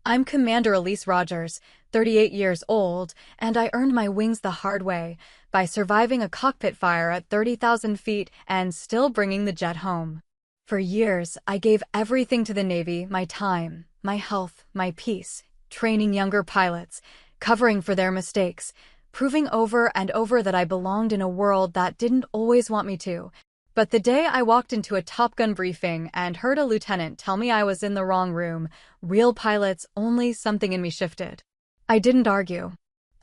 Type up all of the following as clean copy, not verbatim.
I'm Commander Elise Rogers, 38 years old, and I earned my wings the hard way by surviving a cockpit fire at 30,000 feet and still bringing the jet home. For years, I gave everything to the Navy, my time, my health, my peace, training younger pilots, covering for their mistakes, proving over and over that I belonged in a world that didn't always want me to. But the day I walked into a Top Gun briefing and heard a lieutenant tell me I was in the wrong room, real pilots, only something in me shifted. I didn't argue.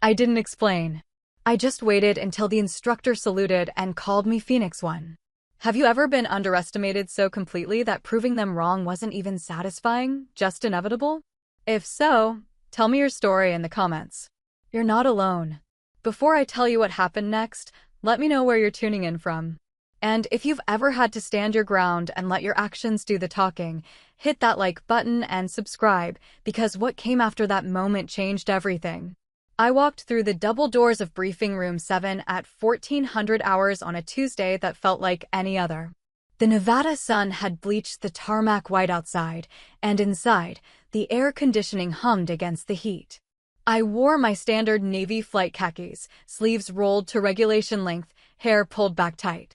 I didn't explain. I just waited until the instructor saluted and called me Phoenix 1. Have you ever been underestimated so completely that proving them wrong wasn't even satisfying, just inevitable? If so, tell me your story in the comments. You're not alone. Before I tell you what happened next, let me know where you're tuning in from. And if you've ever had to stand your ground and let your actions do the talking, hit that like button and subscribe, because what came after that moment changed everything. I walked through the double doors of Briefing Room 7 at 1400 hours on a Tuesday that felt like any other. The Nevada sun had bleached the tarmac white outside, and inside, the air conditioning hummed against the heat. I wore my standard Navy flight khakis, sleeves rolled to regulation length, hair pulled back tight.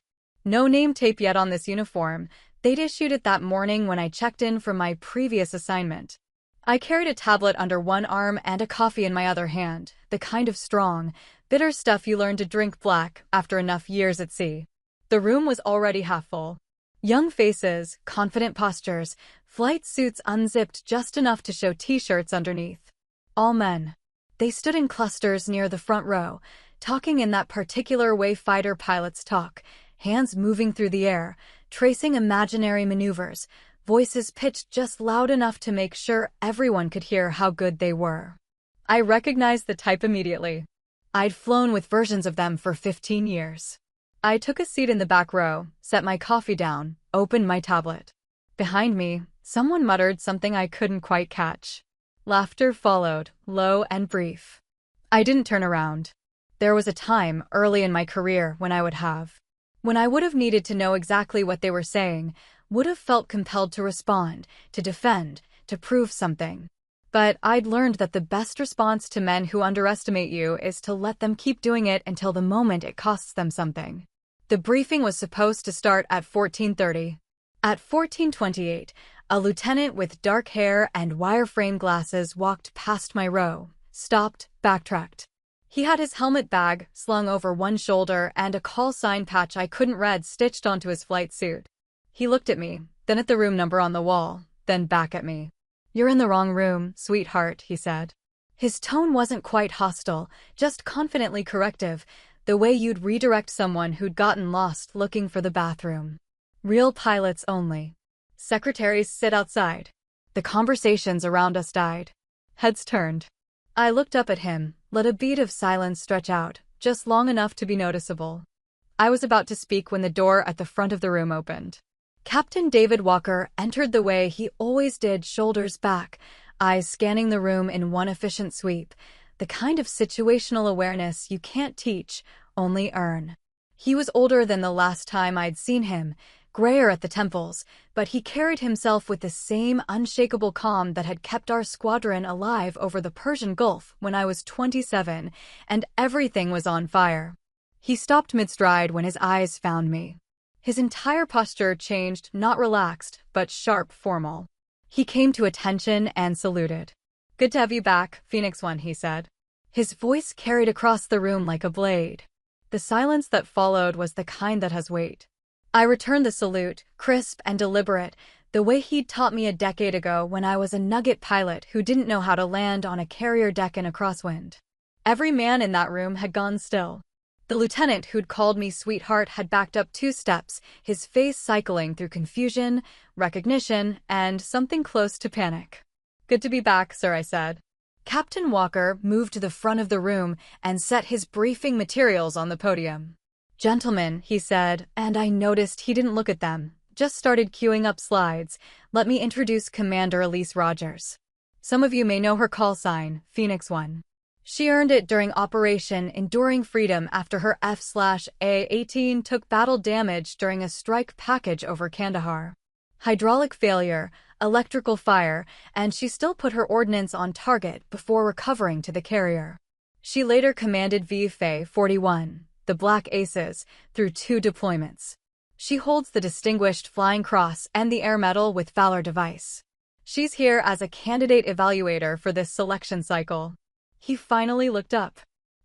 No name tape yet on this uniform. They'd issued it that morning when I checked in from my previous assignment. I carried a tablet under one arm and a coffee in my other hand, the kind of strong, bitter stuff you learn to drink black after enough years at sea. The room was already half full. Young faces, confident postures, flight suits unzipped just enough to show t-shirts underneath. All men. They stood in clusters near the front row, talking in that particular way fighter pilots talk, hands moving through the air, tracing imaginary maneuvers, voices pitched just loud enough to make sure everyone could hear how good they were. I recognized the type immediately. I'd flown with versions of them for 15 years. I took a seat in the back row, set my coffee down, opened my tablet. Behind me, someone muttered something I couldn't quite catch. Laughter followed, low and brief. I didn't turn around. There was a time, early in my career, when I would have needed to know exactly what they were saying, would have felt compelled to respond, to defend, to prove something. But I'd learned that the best response to men who underestimate you is to let them keep doing it until the moment it costs them something. The briefing was supposed to start at 14:30. At 14:28, a lieutenant with dark hair and wireframe glasses walked past my row, stopped, backtracked. He had his helmet bag slung over one shoulder and a call sign patch I couldn't read stitched onto his flight suit. He looked at me, then at the room number on the wall, then back at me. "You're in the wrong room, sweetheart," he said. His tone wasn't quite hostile, just confidently corrective, the way you'd redirect someone who'd gotten lost looking for the bathroom. Real pilots only. Secretaries sit outside. The conversations around us died. Heads turned. I looked up at him, let a bead of silence stretch out, just long enough to be noticeable. I was about to speak when the door at the front of the room opened. Captain David Walker entered the way he always did, shoulders back, eyes scanning the room in one efficient sweep, the kind of situational awareness you can't teach, only earn. He was older than the last time I'd seen him, grayer at the temples, but he carried himself with the same unshakable calm that had kept our squadron alive over the Persian Gulf when I was 27, and everything was on fire. He stopped mid-stride when his eyes found me. His entire posture changed, not relaxed, but sharp, formal. He came to attention and saluted. "Good to have you back, Phoenix 1, he said. His voice carried across the room like a blade. The silence that followed was the kind that has weight. I returned the salute, crisp and deliberate, the way he'd taught me a decade ago when I was a nugget pilot who didn't know how to land on a carrier deck in a crosswind. Every man in that room had gone still. The lieutenant who'd called me sweetheart had backed up 2 steps, his face cycling through confusion, recognition, and something close to panic. "Good to be back, sir," I said. Captain Walker moved to the front of the room and set his briefing materials on the podium. "Gentlemen," he said, and I noticed he didn't look at them, just started queuing up slides. "Let me introduce Commander Elise Rogers. Some of you may know her call sign, Phoenix 1. She earned it during Operation Enduring Freedom after her F/A-18 took battle damage during a strike package over Kandahar. Hydraulic failure, electrical fire, and she still put her ordnance on target before recovering to the carrier. She later commanded VFA 41, the Black Aces, through 2 deployments. She holds the Distinguished Flying Cross and the Air Medal with Valor device. She's here as a candidate evaluator for this selection cycle. He finally looked up.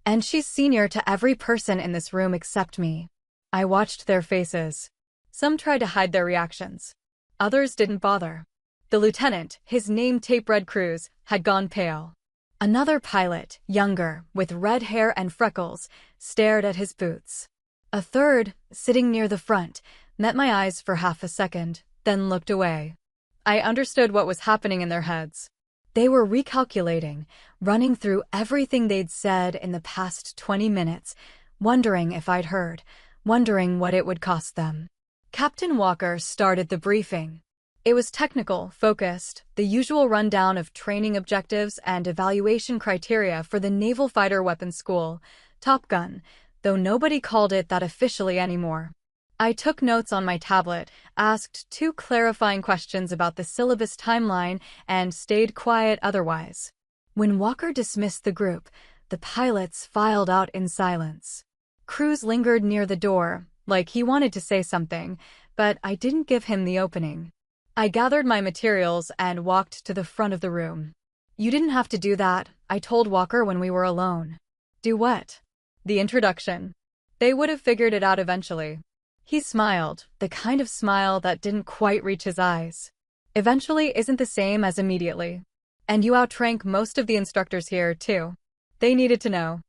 And she's senior to every person in this room except me. I watched their faces. Some tried to hide their reactions. Others didn't bother. The lieutenant, his name Tape Red Cruz, had gone pale. Another pilot, younger, with red hair and freckles, stared at his boots. A third, sitting near the front, met my eyes for half a second, then looked away. I understood what was happening in their heads. They were recalculating, running through everything they'd said in the past 20 minutes, wondering if I'd heard, wondering what it would cost them. Captain Walker started the briefing. It was technical, focused, the usual rundown of training objectives and evaluation criteria for the Naval Fighter Weapons School, TOPGUN, though nobody called it that officially anymore. I took notes on my tablet, asked 2 clarifying questions about the syllabus timeline, and stayed quiet otherwise. When Walker dismissed the group, the pilots filed out in silence. Cruz lingered near the door, like he wanted to say something, but I didn't give him the opening. I gathered my materials and walked to the front of the room. "You didn't have to do that," I told Walker when we were alone. "Do what?" "The introduction. They would have figured it out eventually." He smiled, the kind of smile that didn't quite reach his eyes. "Eventually isn't the same as immediately. And you outrank most of the instructors here, too. They needed to know.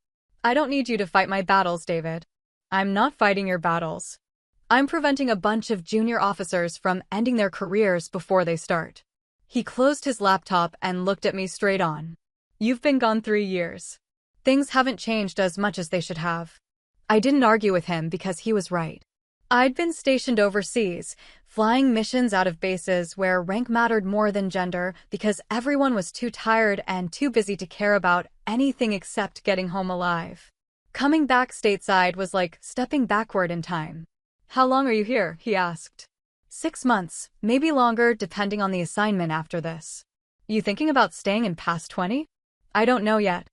I don't need you to fight my battles, David. I'm not fighting your battles. I'm preventing a bunch of junior officers from ending their careers before they start." He closed his laptop and looked at me straight on. "You've been gone 3 years. Things haven't changed as much as they should have." I didn't argue with him because he was right. I'd been stationed overseas, flying missions out of bases where rank mattered more than gender because everyone was too tired and too busy to care about anything except getting home alive. Coming back stateside was like stepping backward in time. "How long are you here?" he asked. 6 months, maybe longer depending on the assignment after this. "You thinking about staying in past 20? "I don't know yet."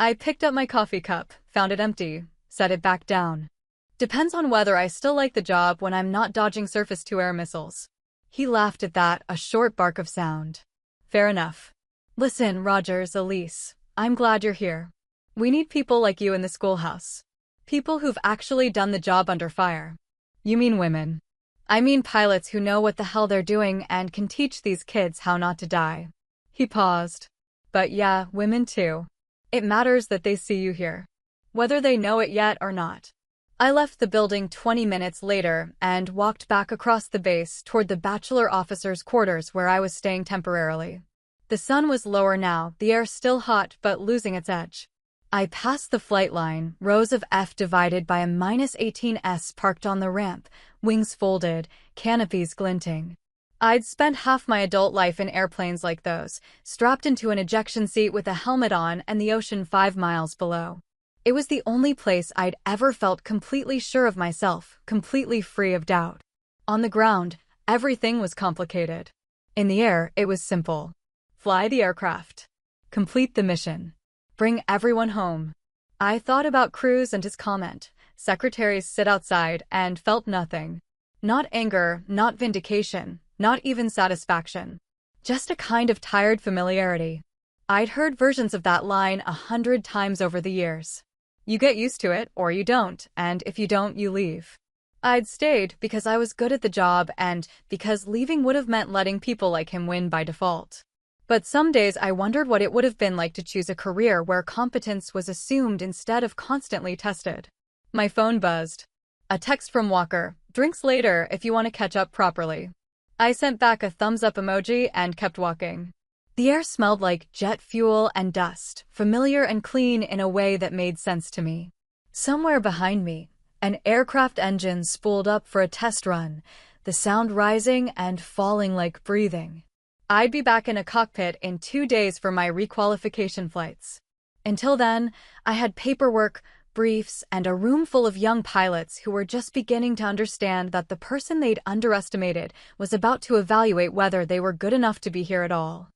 I picked up my coffee cup, found it empty, set it back down. "Depends on whether I still like the job when I'm not dodging surface-to-air missiles." He laughed at that, a short bark of sound. "Fair enough. Listen, Rogers, Elise, I'm glad you're here. We need people like you in the schoolhouse. People who've actually done the job under fire." "You mean women?" "I mean pilots who know what the hell they're doing and can teach these kids how not to die." He paused. "But yeah, women too. It matters that they see you here. Whether they know it yet or not." I left the building 20 minutes later and walked back across the base toward the bachelor officers' quarters where I was staying temporarily. The sun was lower now, the air still hot but losing its edge. I passed the flight line, rows of F divided by a -18S parked on the ramp, wings folded, canopies glinting. I'd spent half my adult life in airplanes like those, strapped into an ejection seat with a helmet on and the ocean 5 miles below. It was the only place I'd ever felt completely sure of myself, completely free of doubt. On the ground, everything was complicated. In the air, it was simple. Fly the aircraft. Complete the mission. Bring everyone home. I thought about Cruz and his comment, "Secretaries sit outside," and felt nothing. Not anger, not vindication, not even satisfaction. Just a kind of tired familiarity. I'd heard versions of that line 100 times over the years. You get used to it, or you don't, and if you don't, you leave. I'd stayed because I was good at the job and because leaving would have meant letting people like him win by default. But some days I wondered what it would have been like to choose a career where competence was assumed instead of constantly tested. My phone buzzed. A text from Walker, "Drinks later if you want to catch up properly." I sent back a thumbs-up emoji and kept walking. The air smelled like jet fuel and dust, familiar and clean in a way that made sense to me. Somewhere behind me, an aircraft engine spooled up for a test run, the sound rising and falling like breathing. I'd be back in a cockpit in 2 days for my requalification flights. Until then, I had paperwork, briefs, and a room full of young pilots who were just beginning to understand that the person they'd underestimated was about to evaluate whether they were good enough to be here at all.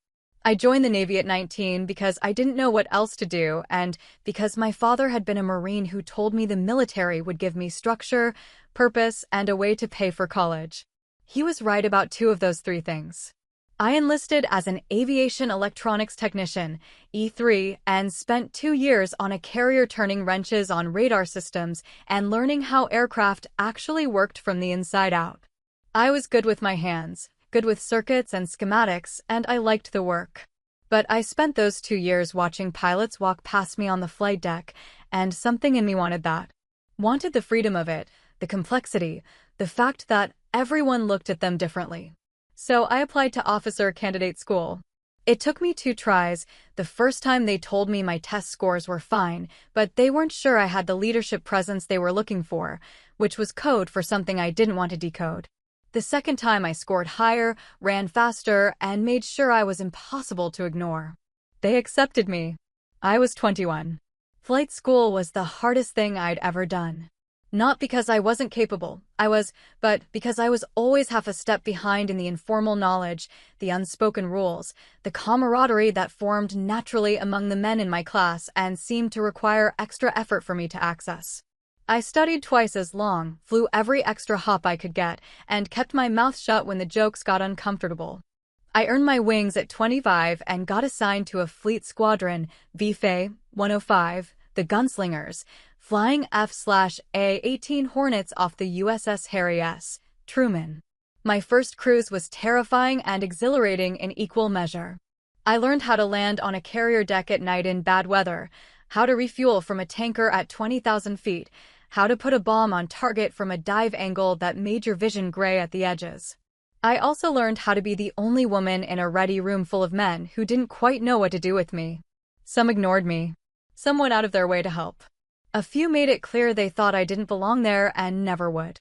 I joined the Navy at 19 because I didn't know what else to do, and because my father had been a Marine who told me the military would give me structure, purpose, and a way to pay for college. He was right about two of those three things. I enlisted as an aviation electronics technician, E3, and spent 2 years on a carrier turning wrenches on radar systems and learning how aircraft actually worked from the inside out. I was good with my hands, good with circuits and schematics, and I liked the work. But I spent those 2 years watching pilots walk past me on the flight deck, and something in me wanted that. Wanted the freedom of it, the complexity, the fact that everyone looked at them differently. So I applied to officer candidate school. It took me 2 tries. The first time they told me my test scores were fine, but they weren't sure I had the leadership presence they were looking for, which was code for something I didn't want to decode. The second time I scored higher, ran faster, and made sure I was impossible to ignore. They accepted me. I was 21. Flight school was the hardest thing I'd ever done. Not because I wasn't capable, but because I was always half a step behind in the informal knowledge, the unspoken rules, the camaraderie that formed naturally among the men in my class and seemed to require extra effort for me to access. I studied twice as long, flew every extra hop I could get, and kept my mouth shut when the jokes got uncomfortable. I earned my wings at 25 and got assigned to a fleet squadron, VFA 105, the Gunslingers, flying F/A-18 Hornets off the USS Harry S. Truman. My first cruise was terrifying and exhilarating in equal measure. I learned how to land on a carrier deck at night in bad weather, how to refuel from a tanker at 20,000 feet, how to put a bomb on target from a dive angle that made your vision gray at the edges. I also learned how to be the only woman in a ready room full of men who didn't quite know what to do with me. Some ignored me. Some went out of their way to help. A few made it clear they thought I didn't belong there and never would.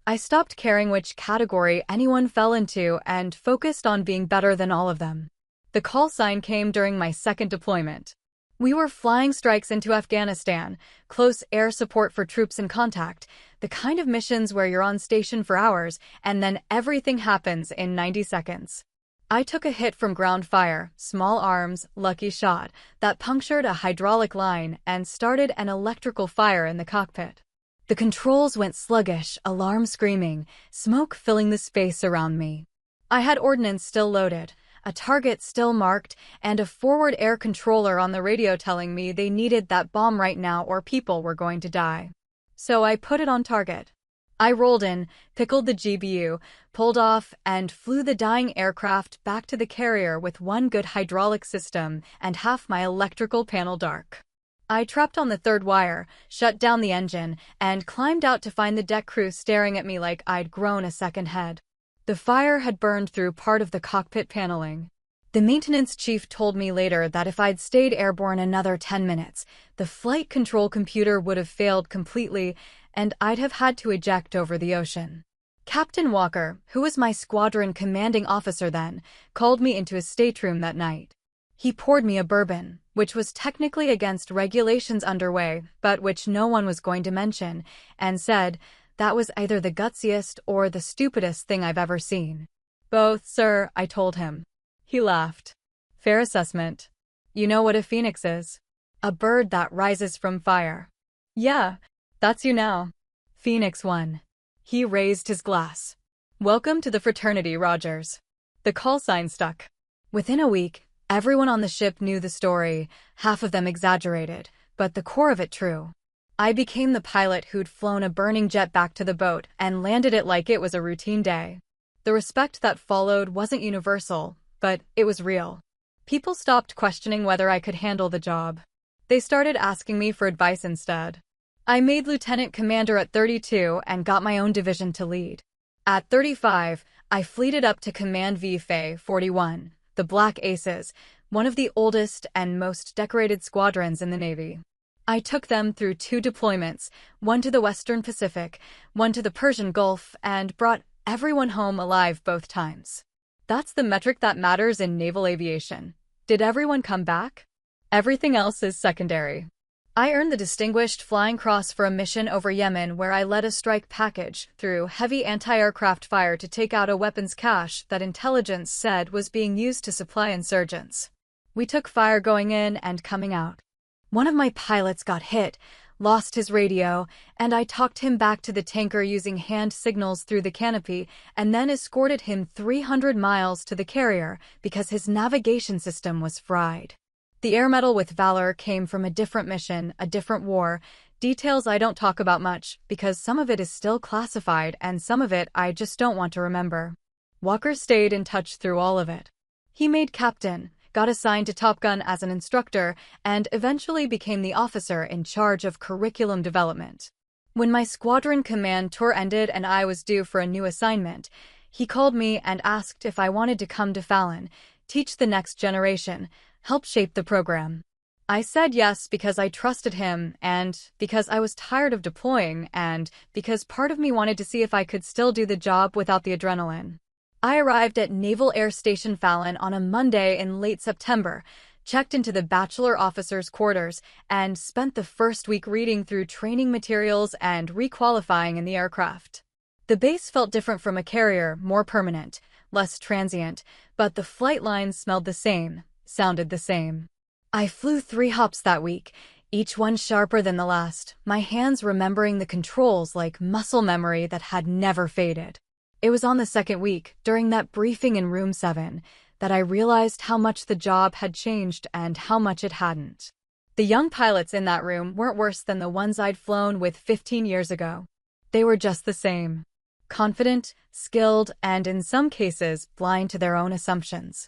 I stopped caring which category anyone fell into and focused on being better than all of them. The call sign came during my second deployment. We were flying strikes into Afghanistan, close air support for troops in contact, the kind of missions where you're on station for hours and then everything happens in 90 seconds. I took a hit from ground fire, small arms, lucky shot, that punctured a hydraulic line and started an electrical fire in the cockpit. The controls went sluggish, alarm screaming, smoke filling the space around me. I had ordnance still loaded, a target still marked, and a forward air controller on the radio telling me they needed that bomb right now or people were going to die. So I put it on target. I rolled in, pickled the GBU, pulled off, and flew the dying aircraft back to the carrier with one good hydraulic system and half my electrical panel dark. I trapped on the third wire, shut down the engine, and climbed out to find the deck crew staring at me like I'd grown a second head. The fire had burned through part of the cockpit paneling. The maintenance chief told me later that if I'd stayed airborne another 10 minutes, the flight control computer would have failed completely and I'd have had to eject over the ocean. Captain Walker, who was my squadron commanding officer then, called me into his stateroom that night. He poured me a bourbon, which was technically against regulations underway, but which no one was going to mention, and said, "That was either the gutsiest or the stupidest thing I've ever seen." "Both, sir," I told him. He laughed. "Fair assessment. You know what a phoenix is? A bird that rises from fire." "Yeah, that's you now." Phoenix 1. He raised his glass. "Welcome to the fraternity, Rogers." The call sign stuck. Within a week, everyone on the ship knew the story, half of them exaggerated, but the core of it true. I became the pilot who'd flown a burning jet back to the boat and landed it like it was a routine day. The respect that followed wasn't universal, but it was real. People stopped questioning whether I could handle the job. They started asking me for advice instead. I made lieutenant commander at 32 and got my own division to lead. At 35, I fleeted up to command VFA 41, the Black Aces, one of the oldest and most decorated squadrons in the Navy. I took them through 2 deployments, one to the Western Pacific, one to the Persian Gulf, and brought everyone home alive both times. That's the metric that matters in naval aviation. Did everyone come back? Everything else is secondary. I earned the Distinguished Flying Cross for a mission over Yemen where I led a strike package through heavy anti-aircraft fire to take out a weapons cache that intelligence said was being used to supply insurgents. We took fire going in and coming out. One of my pilots got hit, lost his radio, and I talked him back to the tanker using hand signals through the canopy and then escorted him 300 miles to the carrier because his navigation system was fried. The Air Medal with Valor came from a different mission, a different war, details I don't talk about much because some of it is still classified and some of it I just don't want to remember. Walker stayed in touch through all of it. He made captain, got assigned to Top Gun as an instructor, and eventually became the officer in charge of curriculum development. When my squadron command tour ended and I was due for a new assignment, he called me and asked if I wanted to come to Fallon, teach the next generation, help shape the program. I said yes because I trusted him and because I was tired of deploying and because part of me wanted to see if I could still do the job without the adrenaline. I arrived at Naval Air Station Fallon on a Monday in late September, checked into the bachelor officers' quarters, and spent the first week reading through training materials and requalifying in the aircraft. The base felt different from a carrier, more permanent, less transient, but the flight lines smelled the same, sounded the same. I flew 3 hops that week, each one sharper than the last, my hands remembering the controls like muscle memory that had never faded. It was on the second week, during that briefing in Room 7, that I realized how much the job had changed and how much it hadn't. The young pilots in that room weren't worse than the ones I'd flown with 15 years ago. They were just the same. Confident, skilled, and in some cases, blind to their own assumptions.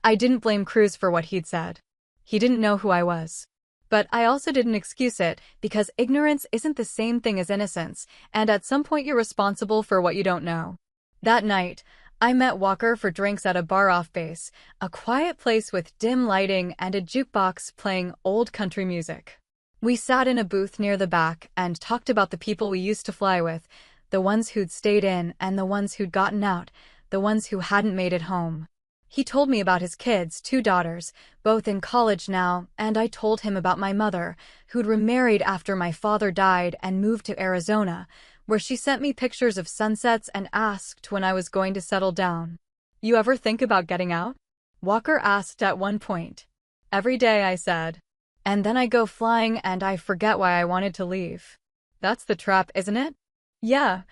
I didn't blame Cruz for what he'd said. He didn't know who I was. But I also didn't excuse it, because ignorance isn't the same thing as innocence, and at some point you're responsible for what you don't know. That night, I met Walker for drinks at a bar off base, a quiet place with dim lighting and a jukebox playing old country music. We sat in a booth near the back and talked about the people we used to fly with, the ones who'd stayed in and the ones who'd gotten out, the ones who hadn't made it home. He told me about his kids, 2 daughters, both in college now, and I told him about my mother, who'd remarried after my father died and moved to Arizona, where she sent me pictures of sunsets and asked when I was going to settle down. "You ever think about getting out?" Walker asked at one point. "Every day," I said. "And then I go flying and I forget why I wanted to leave." "That's the trap, isn't it?" "Yeah."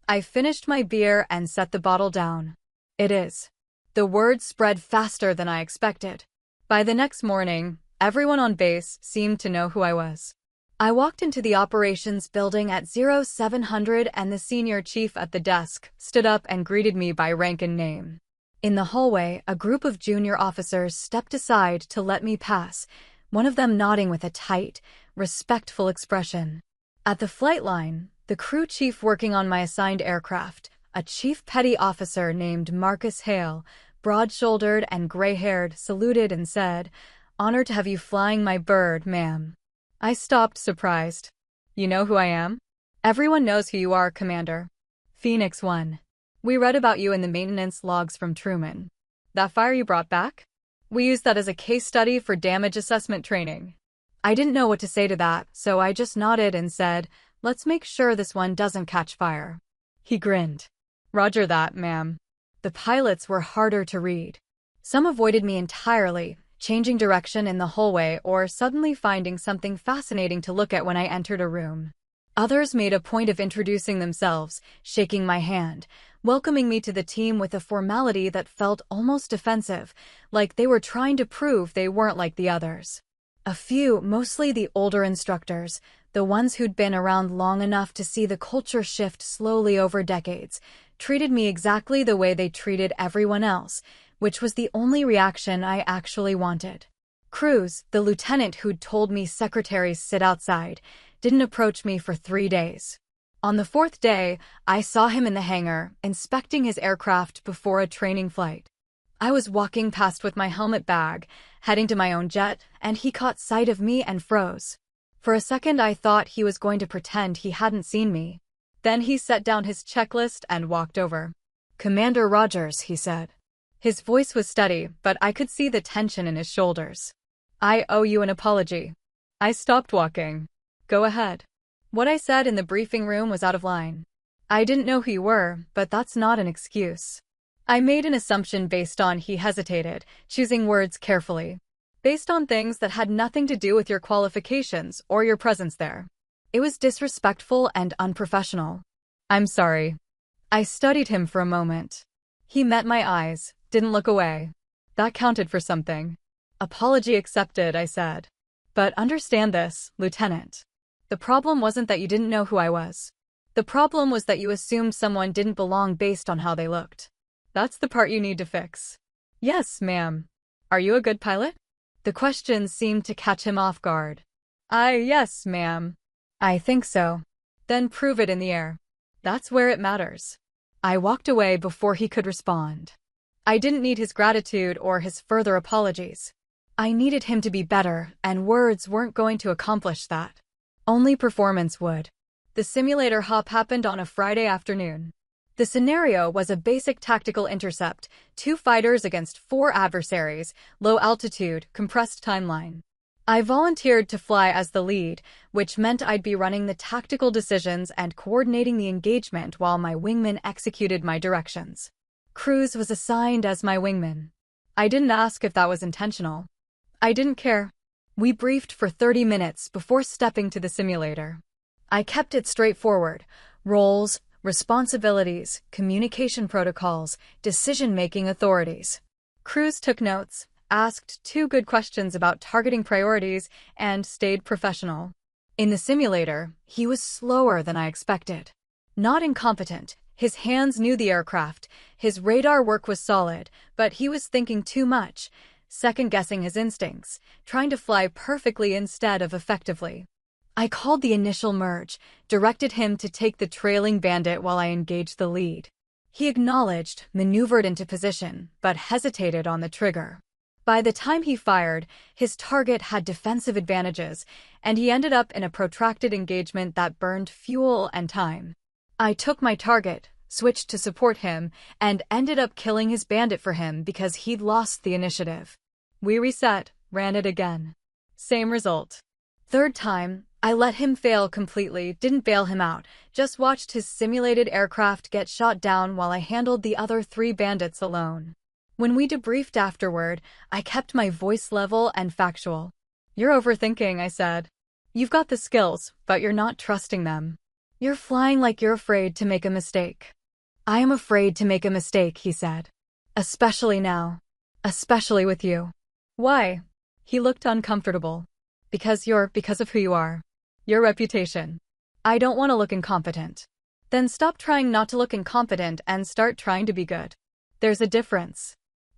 I finished my beer and set the bottle down. "It is." The word spread faster than I expected. By the next morning, everyone on base seemed to know who I was. I walked into the operations building at 0700 and the senior chief at the desk stood up and greeted me by rank and name. In the hallway, a group of junior officers stepped aside to let me pass, one of them nodding with a tight, respectful expression. At the flight line, the crew chief working on my assigned aircraft, a chief petty officer named Marcus Hale, broad-shouldered and gray-haired, saluted and said, "Honored to have you flying my bird, ma'am." I stopped, surprised. "You know who I am?" "Everyone knows who you are, Commander." "Phoenix 1. We read about you in the maintenance logs from Truman." "That fire you brought back?" "We used that as a case study for damage assessment training." I didn't know what to say to that, so I just nodded and said, "Let's make sure this one doesn't catch fire." He grinned. "Roger that, ma'am." The pilots were harder to read. Some avoided me entirely, changing direction in the hallway or suddenly finding something fascinating to look at when I entered a room. Others made a point of introducing themselves, shaking my hand, welcoming me to the team with a formality that felt almost defensive, like they were trying to prove they weren't like the others. A few, mostly the older instructors, the ones who'd been around long enough to see the culture shift slowly over decades, treated me exactly the way they treated everyone else, which was the only reaction I actually wanted. Cruz, the lieutenant who'd told me secretaries sit outside, didn't approach me for 3 days. On the 4th day, I saw him in the hangar, inspecting his aircraft before a training flight. I was walking past with my helmet bag, heading to my own jet, and he caught sight of me and froze. For a second I thought he was going to pretend he hadn't seen me. Then he set down his checklist and walked over. "Commander Rogers," he said. His voice was steady, but I could see the tension in his shoulders. "I owe you an apology." I stopped walking. Go ahead. What I said in the briefing room was out of line. I didn't know who you were, but that's not an excuse. I made an assumption based on he hesitated, choosing words carefully. Based on things that had nothing to do with your qualifications or your presence there. It was disrespectful and unprofessional. I'm sorry. I studied him for a moment. He met my eyes, didn't look away. That counted for something. Apology accepted, I said. But understand this, Lieutenant. The problem wasn't that you didn't know who I was. The problem was that you assumed someone didn't belong based on how they looked. That's the part you need to fix. Yes, ma'am. Are you a good pilot? The question seemed to catch him off guard. Yes, ma'am. I think so. Then prove it in the air. That's where it matters. I walked away before he could respond. I didn't need his gratitude or his further apologies. I needed him to be better, and words weren't going to accomplish that. Only performance would. The simulator hop happened on a Friday afternoon. The scenario was a basic tactical intercept, 2 fighters against 4 adversaries, low altitude, compressed timeline. I volunteered to fly as the lead, which meant I'd be running the tactical decisions and coordinating the engagement while my wingman executed my directions. Cruz was assigned as my wingman. I didn't ask if that was intentional. I didn't care. We briefed for 30 minutes before stepping to the simulator. I kept it straightforward. Roles, responsibilities, communication protocols, decision-making authorities. Cruz took notes, asked 2 good questions about targeting priorities, and stayed professional. In the simulator, he was slower than I expected. Not incompetent. His hands knew the aircraft. His radar work was solid, but he was thinking too much, second-guessing his instincts, trying to fly perfectly instead of effectively. I called the initial merge, directed him to take the trailing bandit while I engaged the lead. He acknowledged, maneuvered into position, but hesitated on the trigger. By the time he fired, his target had defensive advantages, and he ended up in a protracted engagement that burned fuel and time. I took my target, switched to support him, and ended up killing his bandit for him because he'd lost the initiative. We reset, ran it again. Same result. Third time, I let him fail completely, didn't bail him out, just watched his simulated aircraft get shot down while I handled the other 3 bandits alone. When we debriefed afterward, I kept my voice level and factual. You're overthinking, I said. You've got the skills, but you're not trusting them. You're flying like you're afraid to make a mistake. I am afraid to make a mistake, he said. Especially now. Especially with you. Why? He looked uncomfortable. Because of who you are. Your reputation. I don't want to look incompetent. Then stop trying not to look incompetent and start trying to be good. There's a difference.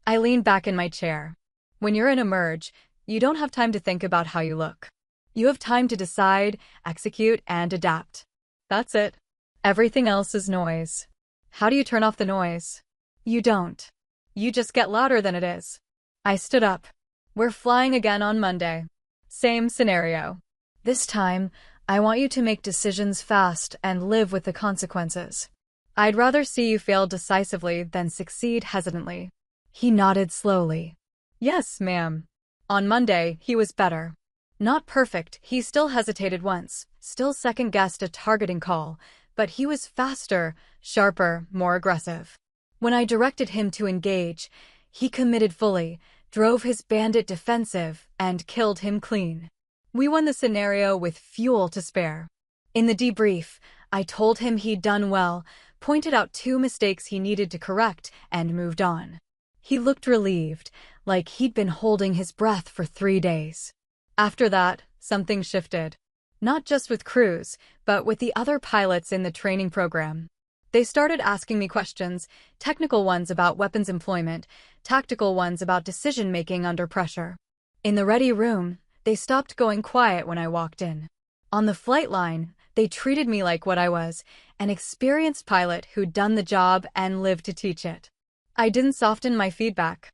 I leaned back in my chair. When you're in a merge, you don't have time to think about how you look. You have time to decide, execute, and adapt. That's it. Everything else is noise. How do you turn off the noise? You don't. You just get louder than it is. I stood up. We're flying again on Monday. Same scenario. This time, I want you to make decisions fast and live with the consequences. I'd rather see you fail decisively than succeed hesitantly. He nodded slowly. Yes, ma'am. On Monday, he was better. Not perfect, he still hesitated once, still second-guessed a targeting call, but he was faster, sharper, more aggressive. When I directed him to engage, he committed fully, drove his bandit defensive, and killed him clean. We won the scenario with fuel to spare. In the debrief, I told him he'd done well, pointed out 2 mistakes he needed to correct, and moved on. He looked relieved, like he'd been holding his breath for 3 days. After that, something shifted. Not just with Cruz, but with the other pilots in the training program. They started asking me questions, technical ones about weapons employment, tactical ones about decision-making under pressure. In the ready room, they stopped going quiet when I walked in. On the flight line, they treated me like what I was, an experienced pilot who'd done the job and lived to teach it. I didn't soften my feedback.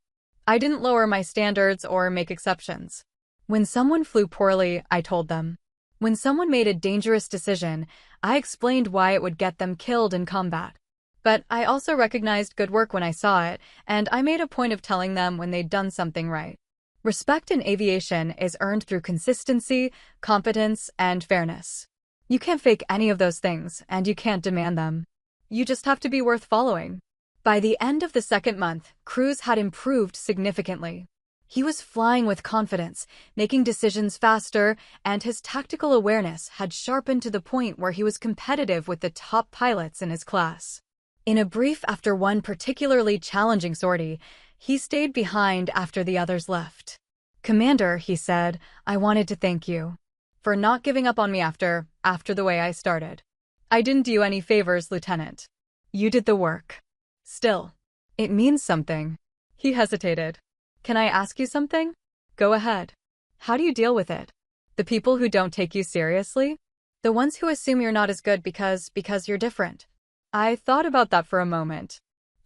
I didn't lower my standards or make exceptions. When someone flew poorly, I told them. When someone made a dangerous decision, I explained why it would get them killed in combat. But I also recognized good work when I saw it, and I made a point of telling them when they'd done something right. Respect in aviation is earned through consistency, competence, and fairness. You can't fake any of those things, and you can't demand them. You just have to be worth following. By the end of the second month, Cruz had improved significantly. He was flying with confidence, making decisions faster, and his tactical awareness had sharpened to the point where he was competitive with the top pilots in his class. In a brief after one particularly challenging sortie, he stayed behind after the others left. "Commander," he said, "I wanted to thank you for not giving up on me after the way I started. I didn't do you any favors, Lieutenant. You did the work. Still, it means something." He hesitated. "Can I ask you something?" "Go ahead." "How do you deal with it? The people who don't take you seriously? The ones who assume you're not as good because you're different?" I thought about that for a moment.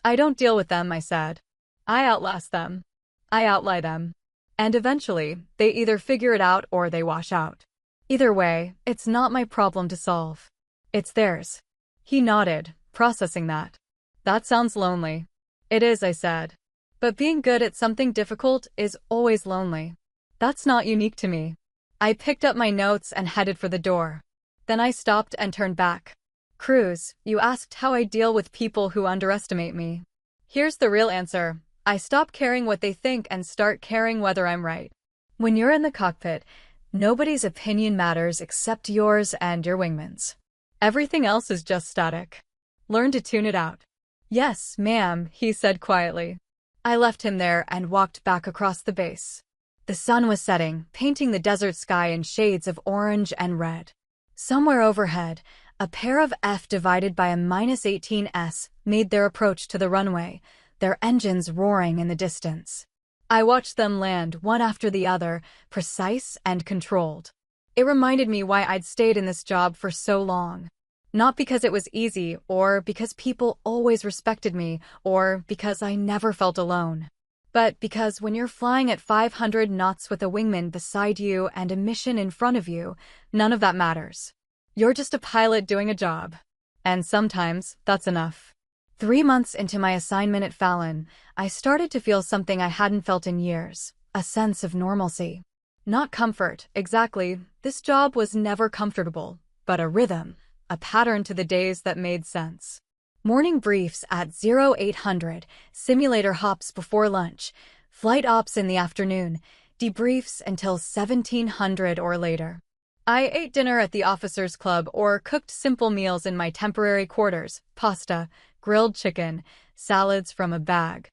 "I don't deal with them," I said. "I outlast them. I outlie them. And eventually, they either figure it out or they wash out. Either way, it's not my problem to solve. It's theirs." He nodded, processing that. "That sounds lonely." "It is," I said. "But being good at something difficult is always lonely. That's not unique to me." I picked up my notes and headed for the door. Then I stopped and turned back. "Cruz, you asked how I deal with people who underestimate me. Here's the real answer. I stop caring what they think and start caring whether I'm right. When you're in the cockpit, nobody's opinion matters except yours and your wingman's. Everything else is just static. Learn to tune it out." "Yes, ma'am," he said quietly. I left him there and walked back across the base. The sun was setting, painting the desert sky in shades of orange and red. Somewhere overhead, a pair of F divided by a -18s made their approach to the runway, their engines roaring in the distance. I watched them land one after the other, precise and controlled. It reminded me why I'd stayed in this job for so long. Not because it was easy, or because people always respected me, or because I never felt alone. But because when you're flying at 500 knots with a wingman beside you and a mission in front of you, none of that matters. You're just a pilot doing a job. And sometimes, that's enough. 3 months into my assignment at Fallon, I started to feel something I hadn't felt in years, a sense of normalcy. Not comfort, exactly. This job was never comfortable, but a rhythm. A pattern to the days that made sense. Morning briefs at 0800, simulator hops before lunch, flight ops in the afternoon, debriefs until 1700 or later. I ate dinner at the officers' club or cooked simple meals in my temporary quarters, pasta, grilled chicken, salads from a bag.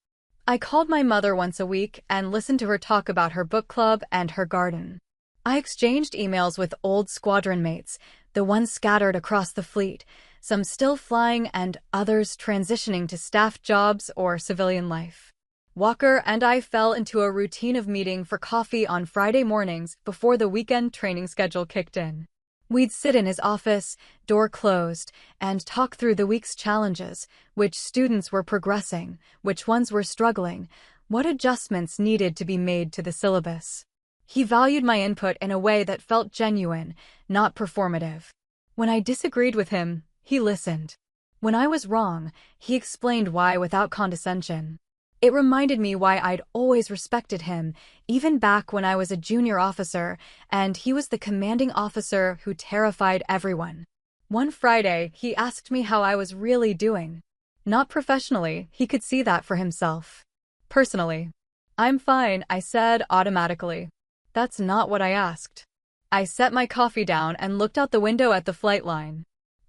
I called my mother once a week and listened to her talk about her book club and her garden. I exchanged emails with old squadron mates, the ones scattered across the fleet, some still flying and others transitioning to staff jobs or civilian life. Walker and I fell into a routine of meeting for coffee on Friday mornings before the weekend training schedule kicked in. We'd sit in his office, door closed, and talk through the week's challenges, which students were progressing, which ones were struggling, what adjustments needed to be made to the syllabus. He valued my input in a way that felt genuine, not performative. When I disagreed with him, he listened. When I was wrong, he explained why without condescension. It reminded me why I'd always respected him, even back when I was a junior officer, and he was the commanding officer who terrified everyone. One Friday, he asked me how I was really doing. Not professionally, he could see that for himself. Personally, "I'm fine," I said automatically. That's not what I asked. I set my coffee down and looked out the window at the flight line.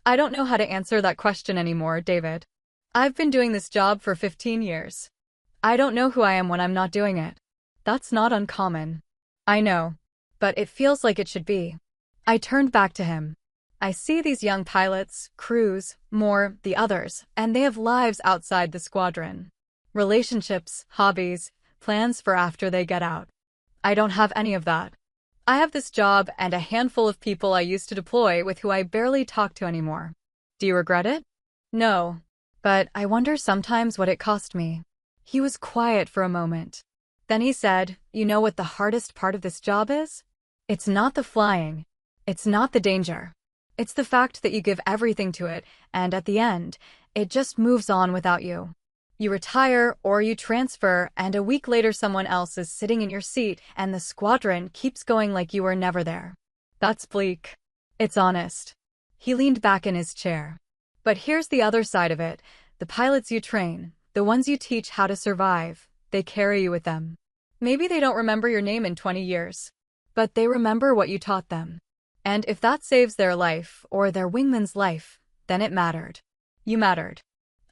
"I don't know how to answer that question anymore, David. I've been doing this job for 15 years. I don't know who I am when I'm not doing it. That's not uncommon. I know. But it feels like it should be." I turned back to him. "I see these young pilots, crews, more, the others, and they have lives outside the squadron. Relationships, hobbies, plans for after they get out. I don't have any of that. I have this job and a handful of people I used to deploy with who I barely talk to anymore. Do you regret it?" "No. But I wonder sometimes what it cost me." He was quiet for a moment. Then he said, "You know what the hardest part of this job is? It's not the flying. It's not the danger. It's the fact that you give everything to it, and at the end, it just moves on without you. You retire or you transfer, and a week later someone else is sitting in your seat and the squadron keeps going like you were never there. That's bleak. It's honest. He leaned back in his chair. But here's the other side of it. The pilots you train, the ones you teach how to survive, they carry you with them. Maybe they don't remember your name in 20 years, but they remember what you taught them. And if that saves their life, or their wingman's life, then it mattered. You mattered.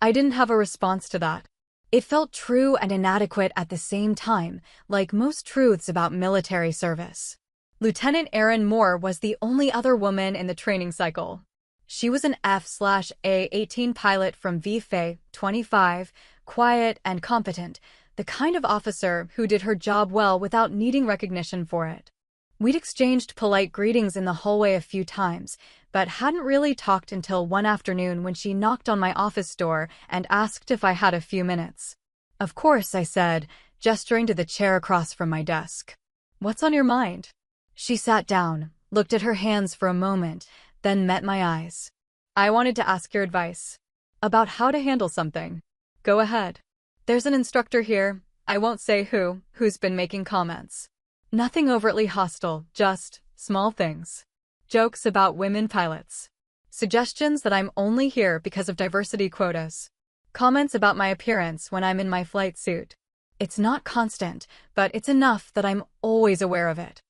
I didn't have a response to that. It felt true and inadequate at the same time, like most truths about military service. Lieutenant Erin Moore was the only other woman in the training cycle. She was an F/A-18 pilot from VFA, 25, quiet and competent, the kind of officer who did her job well without needing recognition for it. We'd exchanged polite greetings in the hallway a few times, but hadn't really talked until one afternoon when she knocked on my office door and asked if I had a few minutes. Of course, I said, gesturing to the chair across from my desk. What's on your mind? She sat down, looked at her hands for a moment, then met my eyes. I wanted to ask your advice. About how to handle something. Go ahead. There's an instructor here, I won't say who's been making comments. Nothing overtly hostile, just small things. Jokes about women pilots. Suggestions that I'm only here because of diversity quotas. Comments about my appearance when I'm in my flight suit. It's not constant, but it's enough that I'm always aware of it.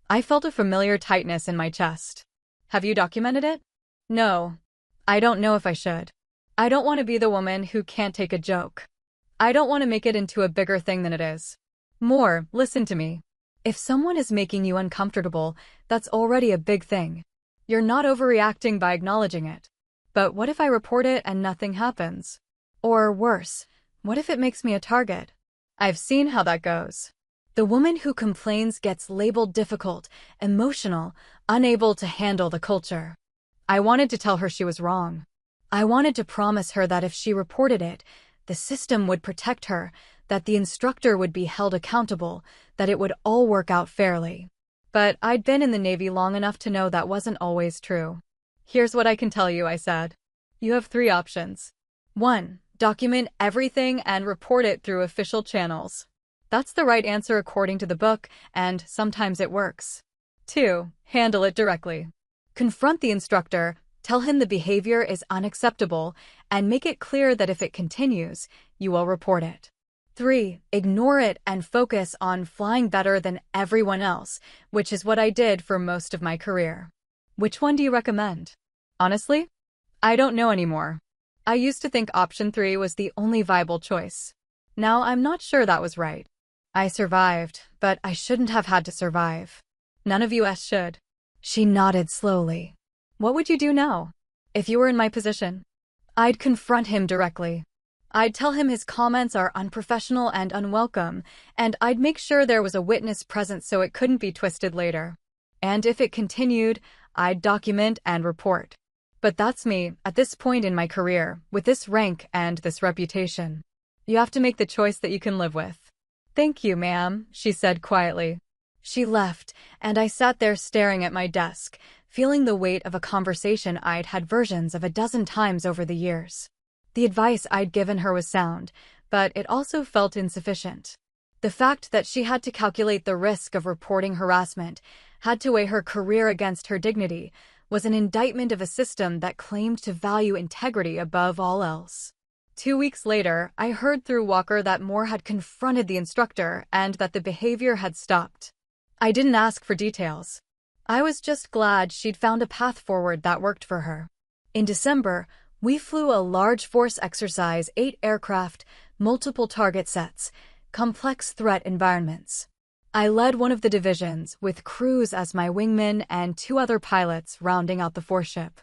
I felt a familiar tightness in my chest. Have you documented it? No. I don't know if I should. I don't want to be the woman who can't take a joke. I don't want to make it into a bigger thing than it is. More, listen to me. If someone is making you uncomfortable, that's already a big thing. You're not overreacting by acknowledging it. But what if I report it and nothing happens? Or worse, what if it makes me a target? I've seen how that goes. The woman who complains gets labeled difficult, emotional, unable to handle the culture. I wanted to tell her she was wrong. I wanted to promise her that if she reported it, the system would protect her, that the instructor would be held accountable, that it would all work out fairly. But I'd been in the Navy long enough to know that wasn't always true. Here's what I can tell you, I said. You have 3 options. 1. Document everything and report it through official channels. That's the right answer according to the book, and sometimes it works. 2. Handle it directly. Confront the instructor, tell him the behavior is unacceptable, and make it clear that if it continues, you will report it. 3. Ignore it and focus on flying better than everyone else, which is what I did for most of my career. Which one do you recommend? Honestly, I don't know anymore. I used to think option 3 was the only viable choice. Now I'm not sure that was right. I survived, but I shouldn't have had to survive. None of us should. She nodded slowly. What would you do now? If you were in my position? I'd confront him directly. I'd tell him his comments are unprofessional and unwelcome, and I'd make sure there was a witness present so it couldn't be twisted later. And if it continued, I'd document and report. But that's me, at this point in my career, with this rank and this reputation. You have to make the choice that you can live with. Thank you, ma'am, she said quietly. She left, and I sat there staring at my desk, feeling the weight of a conversation I'd had versions of a dozen times over the years. The advice I'd given her was sound, but it also felt insufficient. The fact that she had to calculate the risk of reporting harassment, had to weigh her career against her dignity, was an indictment of a system that claimed to value integrity above all else. 2 weeks later, I heard through Walker that Moore had confronted the instructor and that the behavior had stopped. I didn't ask for details. I was just glad she'd found a path forward that worked for her. In December, we flew a large force exercise, 8 aircraft, multiple target sets, complex threat environments. I led one of the divisions, with Cruz as my wingman and 2 other pilots rounding out the foreship.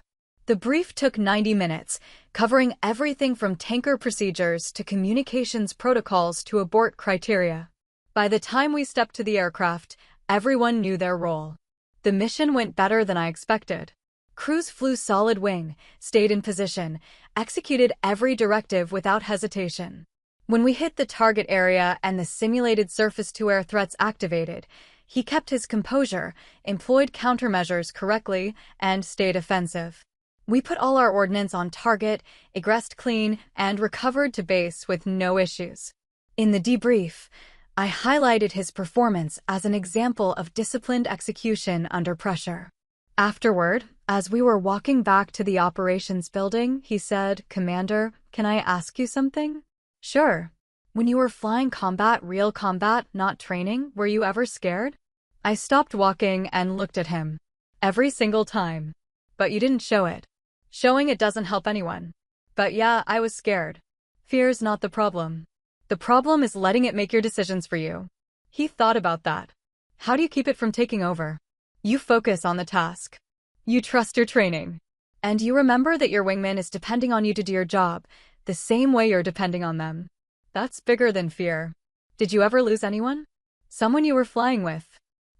The brief took 90 minutes, covering everything from tanker procedures to communications protocols to abort criteria. By the time we stepped to the aircraft, everyone knew their role. The mission went better than I expected. Cruz flew solid wing, stayed in position, executed every directive without hesitation. When we hit the target area and the simulated surface-to-air threats activated, he kept his composure, employed countermeasures correctly, and stayed offensive. We put all our ordnance on target, egressed clean, and recovered to base with no issues. In the debrief, I highlighted his performance as an example of disciplined execution under pressure. Afterward, as we were walking back to the operations building, he said, "Commander, can I ask you something?" "Sure." "When you were flying combat, real combat, not training, were you ever scared?" I stopped walking and looked at him. "Every single time. But you didn't show it. Showing it doesn't help anyone. But yeah, I was scared. Fear's not the problem. The problem is letting it make your decisions for you." He thought about that. "How do you keep it from taking over?" "You focus on the task. You trust your training. And you remember that your wingman is depending on you to do your job, the same way you're depending on them. That's bigger than fear." "Did you ever lose anyone?" "Someone you were flying with."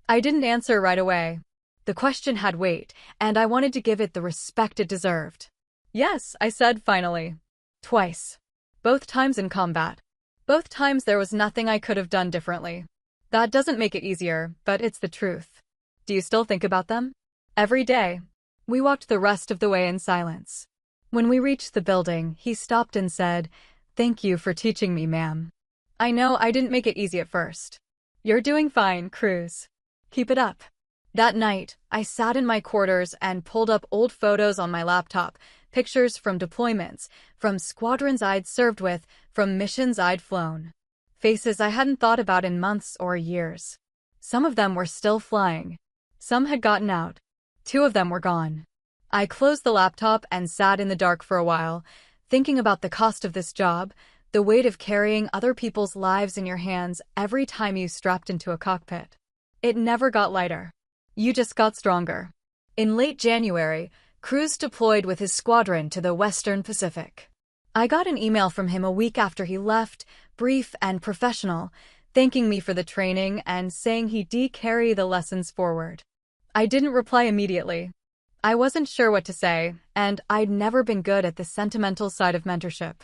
I didn't answer right away. The question had weight, and I wanted to give it the respect it deserved. "Yes," I said finally. "Twice. Both times in combat. Both times there was nothing I could have done differently. That doesn't make it easier, but it's the truth." "Do you still think about them?" "Every day." We walked the rest of the way in silence. When we reached the building, he stopped and said, "Thank you for teaching me, ma'am. I know I didn't make it easy at first." "You're doing fine, Cruz. Keep it up." That night, I sat in my quarters and pulled up old photos on my laptop, pictures from deployments, from squadrons I'd served with, from missions I'd flown. Faces I hadn't thought about in months or years. Some of them were still flying. Some had gotten out. 2 of them were gone. I closed the laptop and sat in the dark for a while, thinking about the cost of this job, the weight of carrying other people's lives in your hands every time you strapped into a cockpit. It never got lighter. You just got stronger. In late January, Cruz deployed with his squadron to the Western Pacific. I got an email from him a week after he left, brief and professional, thanking me for the training and saying he'd carry the lessons forward. I didn't reply immediately. I wasn't sure what to say, and I'd never been good at the sentimental side of mentorship.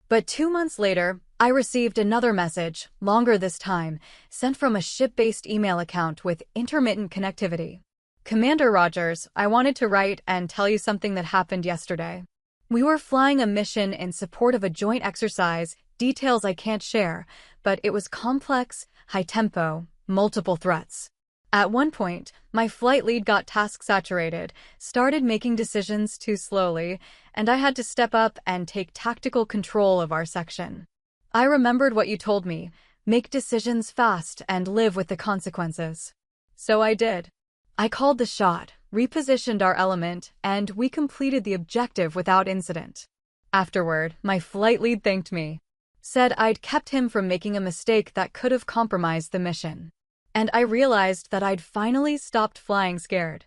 But 2 months later, I received another message, longer this time, sent from a ship-based email account with intermittent connectivity. "Commander Rogers, I wanted to write and tell you something that happened yesterday. We were flying a mission in support of a joint exercise, details I can't share, but it was complex, high-tempo, multiple threats. At one point, my flight lead got task-saturated, started making decisions too slowly, and I had to step up and take tactical control of our section. I remembered what you told me, make decisions fast and live with the consequences. So I did. I called the shot, repositioned our element, and we completed the objective without incident. Afterward, my flight lead thanked me. Said I'd kept him from making a mistake that could have compromised the mission. And I realized that I'd finally stopped flying scared.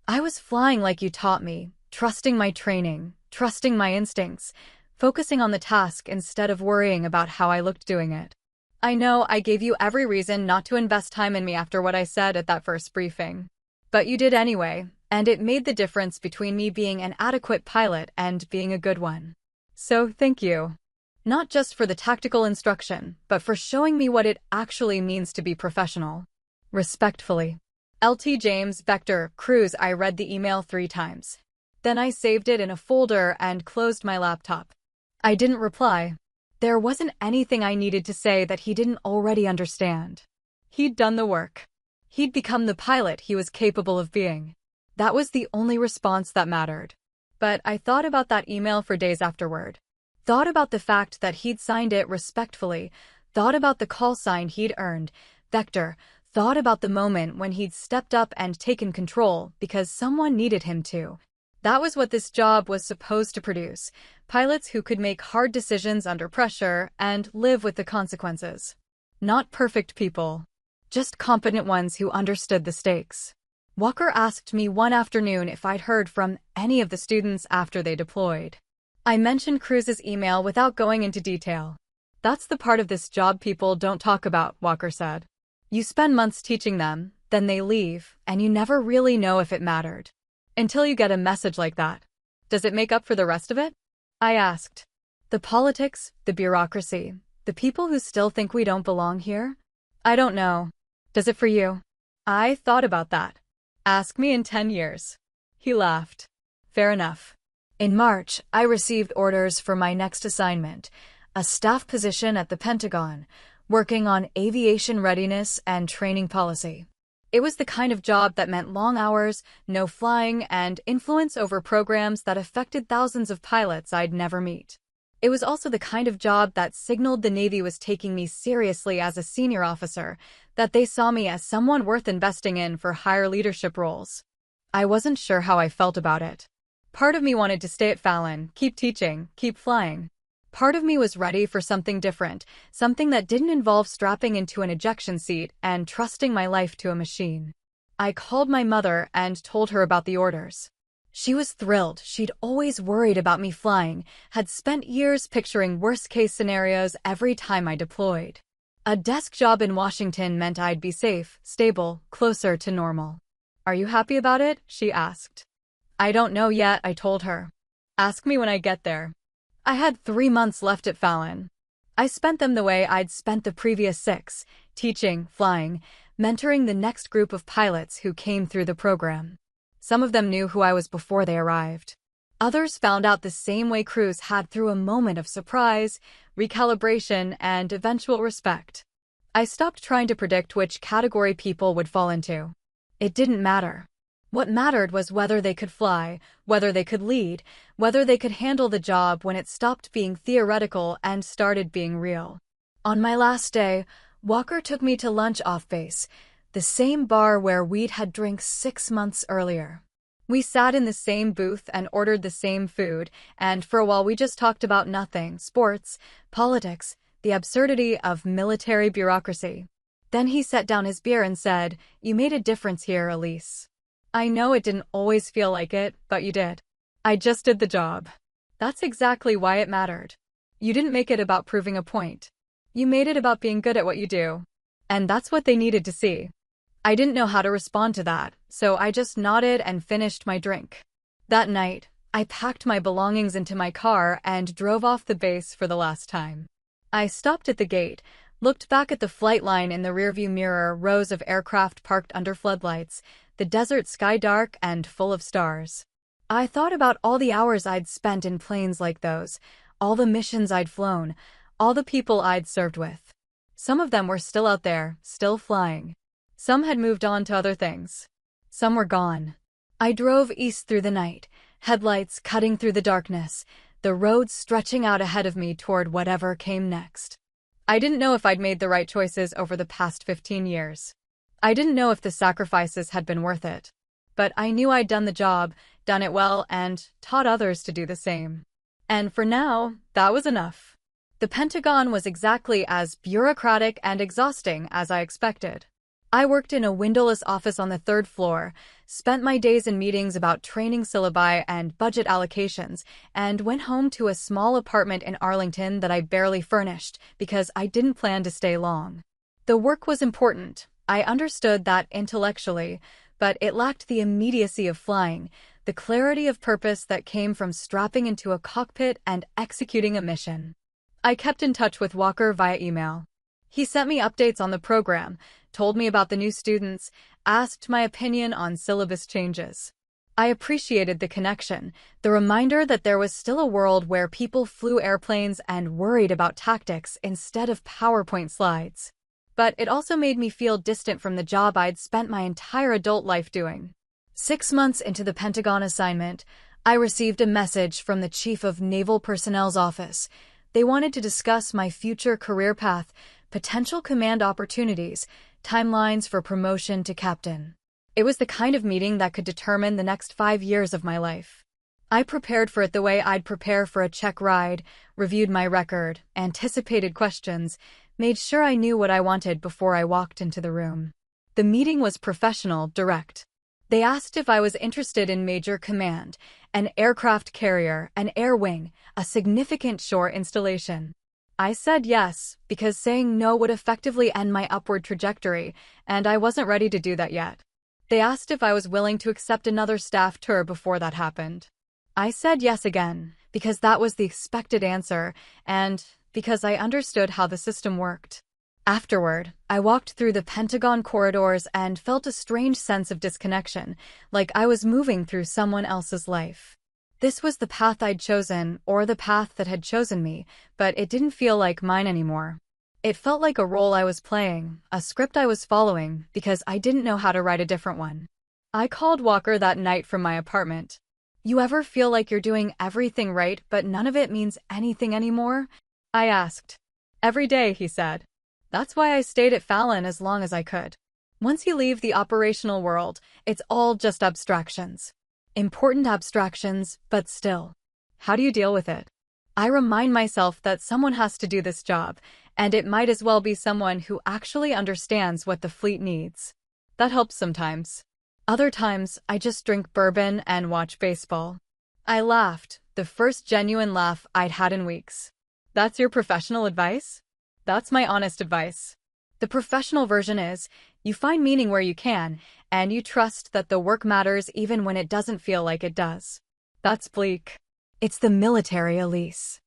I was flying like you taught me, trusting my training, trusting my instincts, focusing on the task instead of worrying about how I looked doing it. I know I gave you every reason not to invest time in me after what I said at that first briefing. But you did anyway, and it made the difference between me being an adequate pilot and being a good one. So thank you. Not just for the tactical instruction, but for showing me what it actually means to be professional. Respectfully. LT James Vector Cruz. I read the email 3 times. Then I saved it in a folder and closed my laptop. I didn't reply. There wasn't anything I needed to say that he didn't already understand. He'd done the work. He'd become the pilot he was capable of being. That was the only response that mattered. But I thought about that email for days afterward. Thought about the fact that he'd signed it respectfully, thought about the call sign he'd earned, Vector, thought about the moment when he'd stepped up and taken control because someone needed him to. That was what this job was supposed to produce, pilots who could make hard decisions under pressure and live with the consequences. Not perfect people, just competent ones who understood the stakes. Walker asked me one afternoon if I'd heard from any of the students after they deployed. I mentioned Cruz's email without going into detail. "That's the part of this job people don't talk about," Walker said. "You spend months teaching them, then they leave, and you never really know if it mattered. Until you get a message like that. Does it make up for the rest of it?" I asked. "The politics, the bureaucracy, the people who still think we don't belong here? I don't know. Does it for you?" I thought about that. Ask me in 10 years. He laughed. "Fair enough. In March, I received orders for my next assignment, a staff position at the Pentagon, working on aviation readiness and training policy. It was the kind of job that meant long hours, no flying, and influence over programs that affected thousands of pilots I'd never meet. It was also the kind of job that signaled the Navy was taking me seriously as a senior officer, that they saw me as someone worth investing in for higher leadership roles. I wasn't sure how I felt about it. Part of me wanted to stay at Fallon, keep teaching, keep flying. Part of me was ready for something different, something that didn't involve strapping into an ejection seat and trusting my life to a machine. I called my mother and told her about the orders. She was thrilled. She'd always worried about me flying, had spent years picturing worst-case scenarios every time I deployed. A desk job in Washington meant I'd be safe, stable, closer to normal. "Are you happy about it?" she asked. "I don't know yet," I told her. "Ask me when I get there." I had 3 months left at Fallon. I spent them the way I'd spent the previous 6, teaching, flying, mentoring the next group of pilots who came through the program. Some of them knew who I was before they arrived. Others found out the same way crews had through a moment of surprise, recalibration, and eventual respect. I stopped trying to predict which category people would fall into. It didn't matter. What mattered was whether they could fly, whether they could lead, whether they could handle the job when it stopped being theoretical and started being real. On my last day, Walker took me to lunch off base, the same bar where we'd had drinks 6 months earlier. We sat in the same booth and ordered the same food, and for a while we just talked about nothing: sports, politics, the absurdity of military bureaucracy. Then he set down his beer and said, "You made a difference here, Elise. I know it didn't always feel like it, but you did. I just did the job." That's exactly why it mattered. You didn't make it about proving a point. You made it about being good at what you do. And that's what they needed to see. I didn't know how to respond to that, so I just nodded and finished my drink. That night, I packed my belongings into my car and drove off the base for the last time. I stopped at the gate, looked back at the flight line in the rearview mirror, rows of aircraft parked under floodlights, the desert sky dark and full of stars. I thought about all the hours I'd spent in planes like those, all the missions I'd flown, all the people I'd served with. Some of them were still out there, still flying. Some had moved on to other things. Some were gone. I drove east through the night, headlights cutting through the darkness, the road stretching out ahead of me toward whatever came next. I didn't know if I'd made the right choices over the past 15 years. I didn't know if the sacrifices had been worth it. But I knew I'd done the job, done it well, and taught others to do the same. And for now, that was enough. The Pentagon was exactly as bureaucratic and exhausting as I expected. I worked in a windowless office on the 3rd floor, spent my days in meetings about training syllabi and budget allocations, and went home to a small apartment in Arlington that I barely furnished because I didn't plan to stay long. The work was important. I understood that intellectually, but it lacked the immediacy of flying, the clarity of purpose that came from strapping into a cockpit and executing a mission. I kept in touch with Walker via email. He sent me updates on the program, told me about the new students, asked my opinion on syllabus changes. I appreciated the connection, the reminder that there was still a world where people flew airplanes and worried about tactics instead of PowerPoint slides. But it also made me feel distant from the job I'd spent my entire adult life doing. 6 months into the Pentagon assignment, I received a message from the Chief of Naval Personnel's office. They wanted to discuss my future career path, potential command opportunities, timelines for promotion to captain. It was the kind of meeting that could determine the next 5 years of my life. I prepared for it the way I'd prepare for a check ride, reviewed my record, anticipated questions, made sure I knew what I wanted before I walked into the room. The meeting was professional, direct. They asked if I was interested in major command, an aircraft carrier, an air wing, a significant shore installation. I said yes, because saying no would effectively end my upward trajectory, and I wasn't ready to do that yet. They asked if I was willing to accept another staff tour before that happened. I said yes again, because that was the expected answer, and because I understood how the system worked. Afterward, I walked through the Pentagon corridors and felt a strange sense of disconnection, like I was moving through someone else's life. This was the path I'd chosen, or the path that had chosen me, but it didn't feel like mine anymore. It felt like a role I was playing, a script I was following, because I didn't know how to write a different one. I called Walker that night from my apartment. "You ever feel like you're doing everything right, but none of it means anything anymore?" I asked. "Every day," he said. "That's why I stayed at Fallon as long as I could. Once you leave the operational world, it's all just abstractions. Important abstractions, but still. How do you deal with it?" I remind myself that someone has to do this job, and it might as well be someone who actually understands what the fleet needs. That helps sometimes. Other times, I just drink bourbon and watch baseball. I laughed, the first genuine laugh I'd had in weeks. "That's your professional advice?" "That's my honest advice. The professional version is, you find meaning where you can, and you trust that the work matters even when it doesn't feel like it does." That's bleak. It's the military, Elise.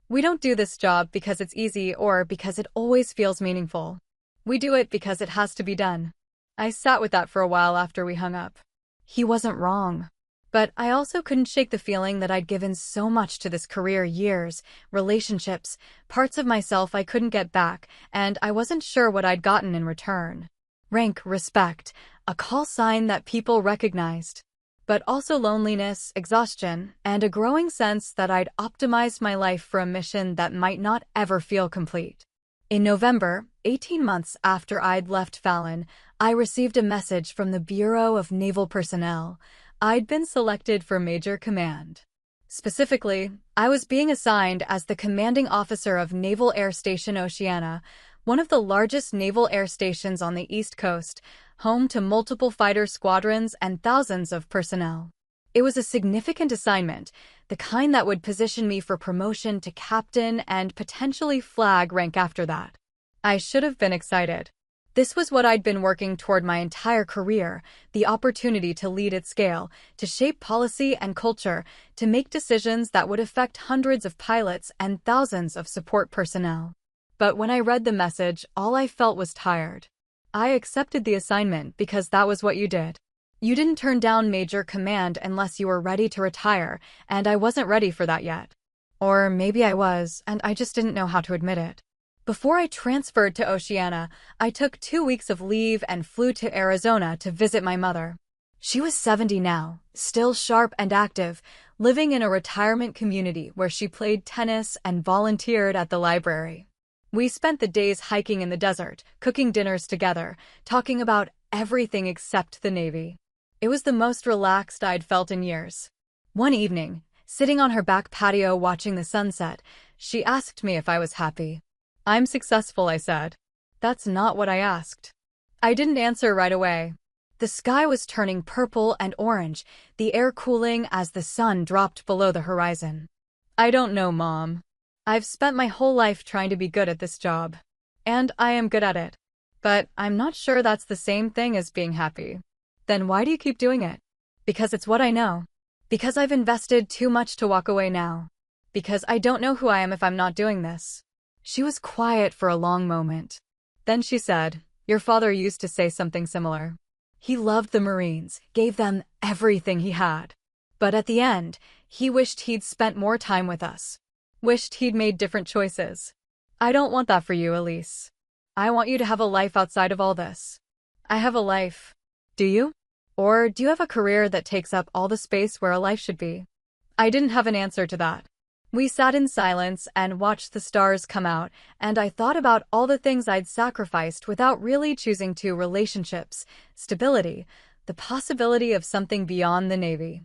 We don't do this job because it's easy or because it always feels meaningful. We do it because it has to be done. I sat with that for a while after we hung up. He wasn't wrong. But I also couldn't shake the feeling that I'd given so much to this career, years, relationships, parts of myself I couldn't get back, and I wasn't sure what I'd gotten in return. Rank, respect, a call sign that people recognized. But also loneliness, exhaustion, and a growing sense that I'd optimized my life for a mission that might not ever feel complete. In November, 18 months after I'd left Fallon, I received a message from the Bureau of Naval Personnel. I'd been selected for Major Command. Specifically, I was being assigned as the commanding officer of Naval Air Station Oceana, one of the largest naval air stations on the East Coast, home to multiple fighter squadrons and thousands of personnel. It was a significant assignment, the kind that would position me for promotion to captain and potentially flag rank after that. I should have been excited. This was what I'd been working toward my entire career, the opportunity to lead at scale, to shape policy and culture, to make decisions that would affect hundreds of pilots and thousands of support personnel. But when I read the message, all I felt was tired. I accepted the assignment because that was what you did. You didn't turn down Major Command unless you were ready to retire, and I wasn't ready for that yet. Or maybe I was, and I just didn't know how to admit it. Before I transferred to Oceana, I took 2 weeks of leave and flew to Arizona to visit my mother. She was 70 now, still sharp and active, living in a retirement community where she played tennis and volunteered at the library. We spent the days hiking in the desert, cooking dinners together, talking about everything except the Navy. It was the most relaxed I'd felt in years. One evening, sitting on her back patio watching the sunset, she asked me if I was happy. "I'm successful," I said. "That's not what I asked." I didn't answer right away. The sky was turning purple and orange, the air cooling as the sun dropped below the horizon. "I don't know, Mom. I've spent my whole life trying to be good at this job. And I am good at it. But I'm not sure that's the same thing as being happy." "Then why do you keep doing it?" "Because it's what I know. Because I've invested too much to walk away now. Because I don't know who I am if I'm not doing this." She was quiet for a long moment. Then she said, "Your father used to say something similar. He loved the Marines, gave them everything he had. But at the end, he wished he'd spent more time with us. Wished he'd made different choices. I don't want that for you, Elise. I want you to have a life outside of all this." "I have a life." "Do you? Or do you have a career that takes up all the space where a life should be?" I didn't have an answer to that. We sat in silence and watched the stars come out, and I thought about all the things I'd sacrificed without really choosing to: relationships, stability, the possibility of something beyond the Navy.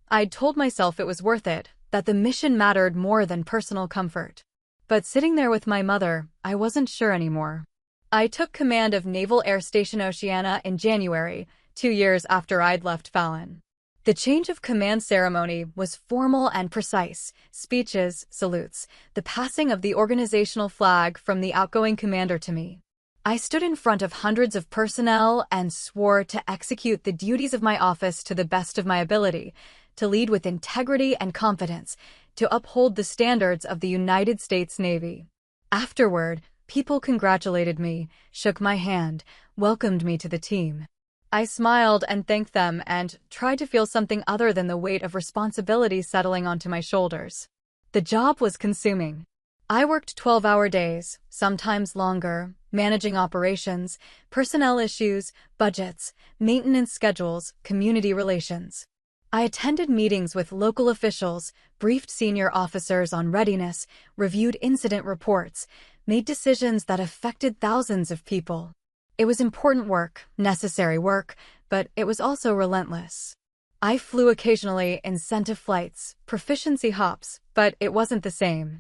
I'd told myself it was worth it, that the mission mattered more than personal comfort. But sitting there with my mother, I wasn't sure anymore. I took command of Naval Air Station Oceana in January, 2 years after I'd left Fallon. The change of command ceremony was formal and precise: speeches, salutes, the passing of the organizational flag from the outgoing commander to me. I stood in front of hundreds of personnel and swore to execute the duties of my office to the best of my ability, to lead with integrity and confidence, to uphold the standards of the United States Navy. Afterward, people congratulated me, shook my hand, welcomed me to the team. I smiled and thanked them and tried to feel something other than the weight of responsibility settling onto my shoulders. The job was consuming. I worked 12-hour days, sometimes longer, managing operations, personnel issues, budgets, maintenance schedules, community relations. I attended meetings with local officials, briefed senior officers on readiness, reviewed incident reports, made decisions that affected thousands of people. It was important work, necessary work, but it was also relentless. I flew occasionally incentive flights, proficiency hops, but it wasn't the same.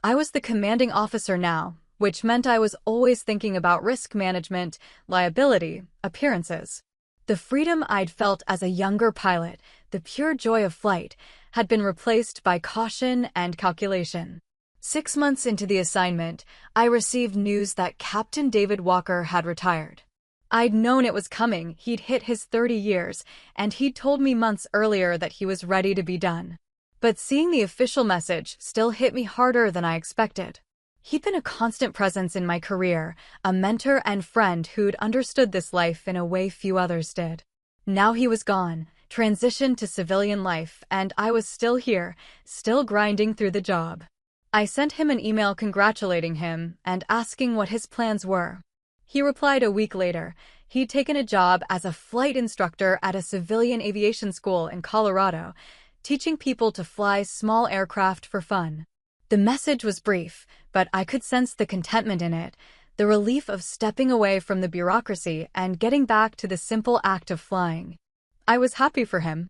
I was the commanding officer now, which meant I was always thinking about risk management, liability, appearances. The freedom I'd felt as a younger pilot, the pure joy of flight, had been replaced by caution and calculation. 6 months into the assignment, I received news that Captain David Walker had retired. I'd known it was coming. He'd hit his 30 years, and he'd told me months earlier that he was ready to be done. But seeing the official message still hit me harder than I expected. He'd been a constant presence in my career, a mentor and friend who'd understood this life in a way few others did. Now he was gone, transitioned to civilian life, and I was still here, still grinding through the job. I sent him an email congratulating him and asking what his plans were. He replied a week later. He'd taken a job as a flight instructor at a civilian aviation school in Colorado, teaching people to fly small aircraft for fun. The message was brief, but I could sense the contentment in it, the relief of stepping away from the bureaucracy and getting back to the simple act of flying. I was happy for him.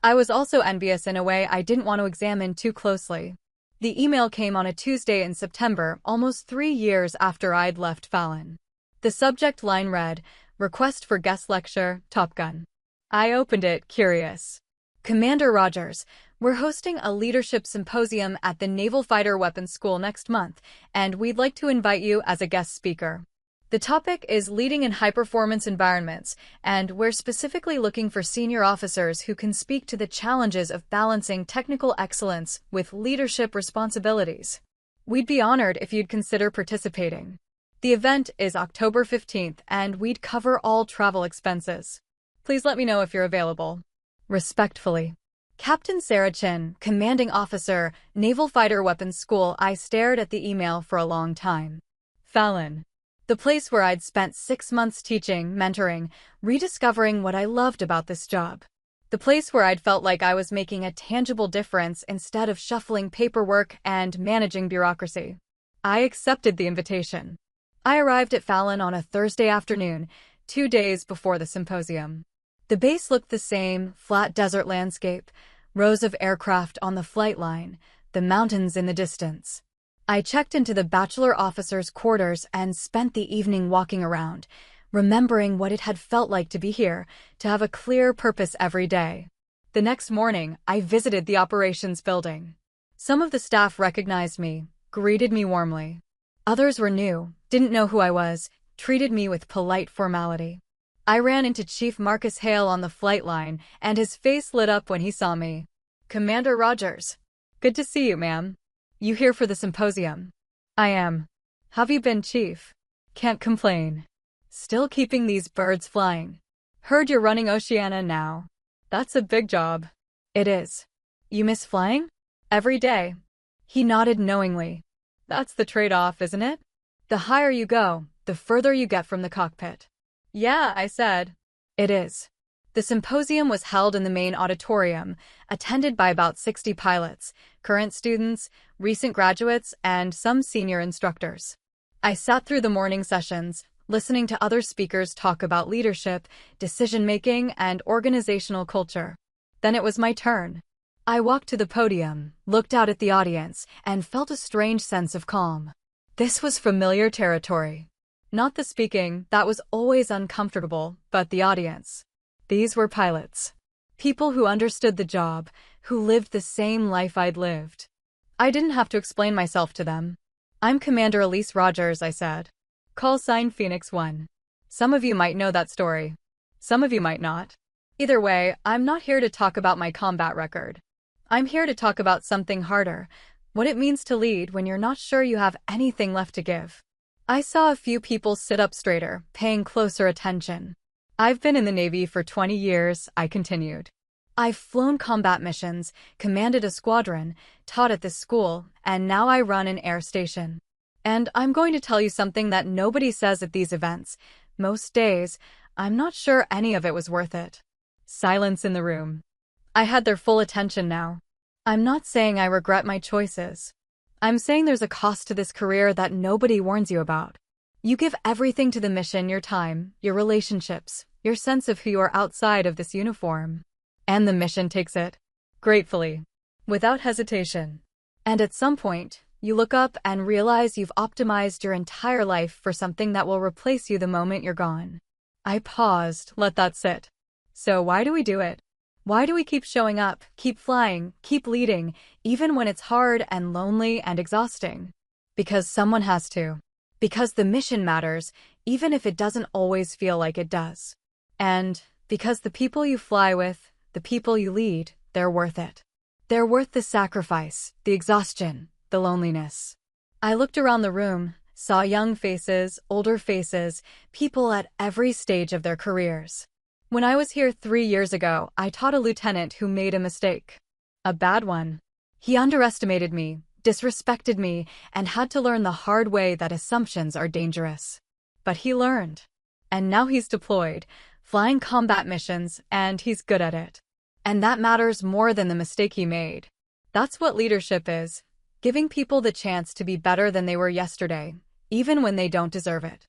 I was also envious in a way I didn't want to examine too closely. The email came on a Tuesday in September, almost 3 years after I'd left Fallon. The subject line read, "Request for guest lecture, Top Gun." I opened it, curious. "Commander Rogers, we're hosting a leadership symposium at the Naval Fighter Weapons School next month, and we'd like to invite you as a guest speaker. The topic is leading in high-performance environments, and we're specifically looking for senior officers who can speak to the challenges of balancing technical excellence with leadership responsibilities. We'd be honored if you'd consider participating. The event is October 15th, and we'd cover all travel expenses. Please let me know if you're available. Respectfully, Captain Sarah Chin, Commanding Officer, Naval Fighter Weapons School." I stared at the email for a long time. Fallon. The place where I'd spent 6 months teaching, mentoring, rediscovering what I loved about this job. The place where I'd felt like I was making a tangible difference instead of shuffling paperwork and managing bureaucracy. I accepted the invitation. I arrived at Fallon on a Thursday afternoon, 2 days before the symposium. The base looked the same, flat desert landscape, rows of aircraft on the flight line, the mountains in the distance. I checked into the bachelor officers' quarters and spent the evening walking around, remembering what it had felt like to be here, to have a clear purpose every day. The next morning, I visited the operations building. Some of the staff recognized me, greeted me warmly. Others were new, didn't know who I was, treated me with polite formality. I ran into Chief Marcus Hale on the flight line, and his face lit up when he saw me. "Commander Rogers. Good to see you, ma'am. You here for the symposium?" "I am. How've you been, Chief?" "Can't complain. Still keeping these birds flying. Heard you're running Oceana now. That's a big job." "It is. You miss flying?" "Every day." He nodded knowingly. "That's the trade-off, isn't it? The higher you go, the further you get from the cockpit." "Yeah," I said. "It is." The symposium was held in the main auditorium, attended by about 60 pilots, current students, recent graduates, and some senior instructors. I sat through the morning sessions, listening to other speakers talk about leadership, decision-making, and organizational culture. Then it was my turn. I walked to the podium, looked out at the audience, and felt a strange sense of calm. This was familiar territory. Not the speaking, that was always uncomfortable, but the audience. These were pilots. People who understood the job, who lived the same life I'd lived. I didn't have to explain myself to them. "I'm Commander Elise Rogers," I said. "Call sign Phoenix 1. Some of you might know that story. Some of you might not. Either way, I'm not here to talk about my combat record. I'm here to talk about something harder, what it means to lead when you're not sure you have anything left to give." I saw a few people sit up straighter, paying closer attention. I've been in the Navy for 20 years, I continued. I've flown combat missions, commanded a squadron, taught at this school, and now I run an air station. And I'm going to tell you something that nobody says at these events. Most days, I'm not sure any of it was worth it. Silence in the room. I had their full attention now. I'm not saying I regret my choices. I'm saying there's a cost to this career that nobody warns you about. You give everything to the mission, your time, your relationships, your sense of who you are outside of this uniform. And the mission takes it. Gratefully. Without hesitation. And at some point, you look up and realize you've optimized your entire life for something that will replace you the moment you're gone. I paused, let that sit. So why do we do it? Why do we keep showing up, keep flying, keep leading, even when it's hard and lonely and exhausting? Because someone has to. Because the mission matters, even if it doesn't always feel like it does. And because the people you fly with, the people you lead, they're worth it. They're worth the sacrifice, the exhaustion, the loneliness. I looked around the room, saw young faces, older faces, people at every stage of their careers. When I was here 3 years ago, I taught a lieutenant who made a mistake. A bad one. He underestimated me, disrespected me, and had to learn the hard way that assumptions are dangerous. But he learned. And now he's deployed, flying combat missions, and he's good at it. And that matters more than the mistake he made. That's what leadership is, giving people the chance to be better than they were yesterday, even when they don't deserve it.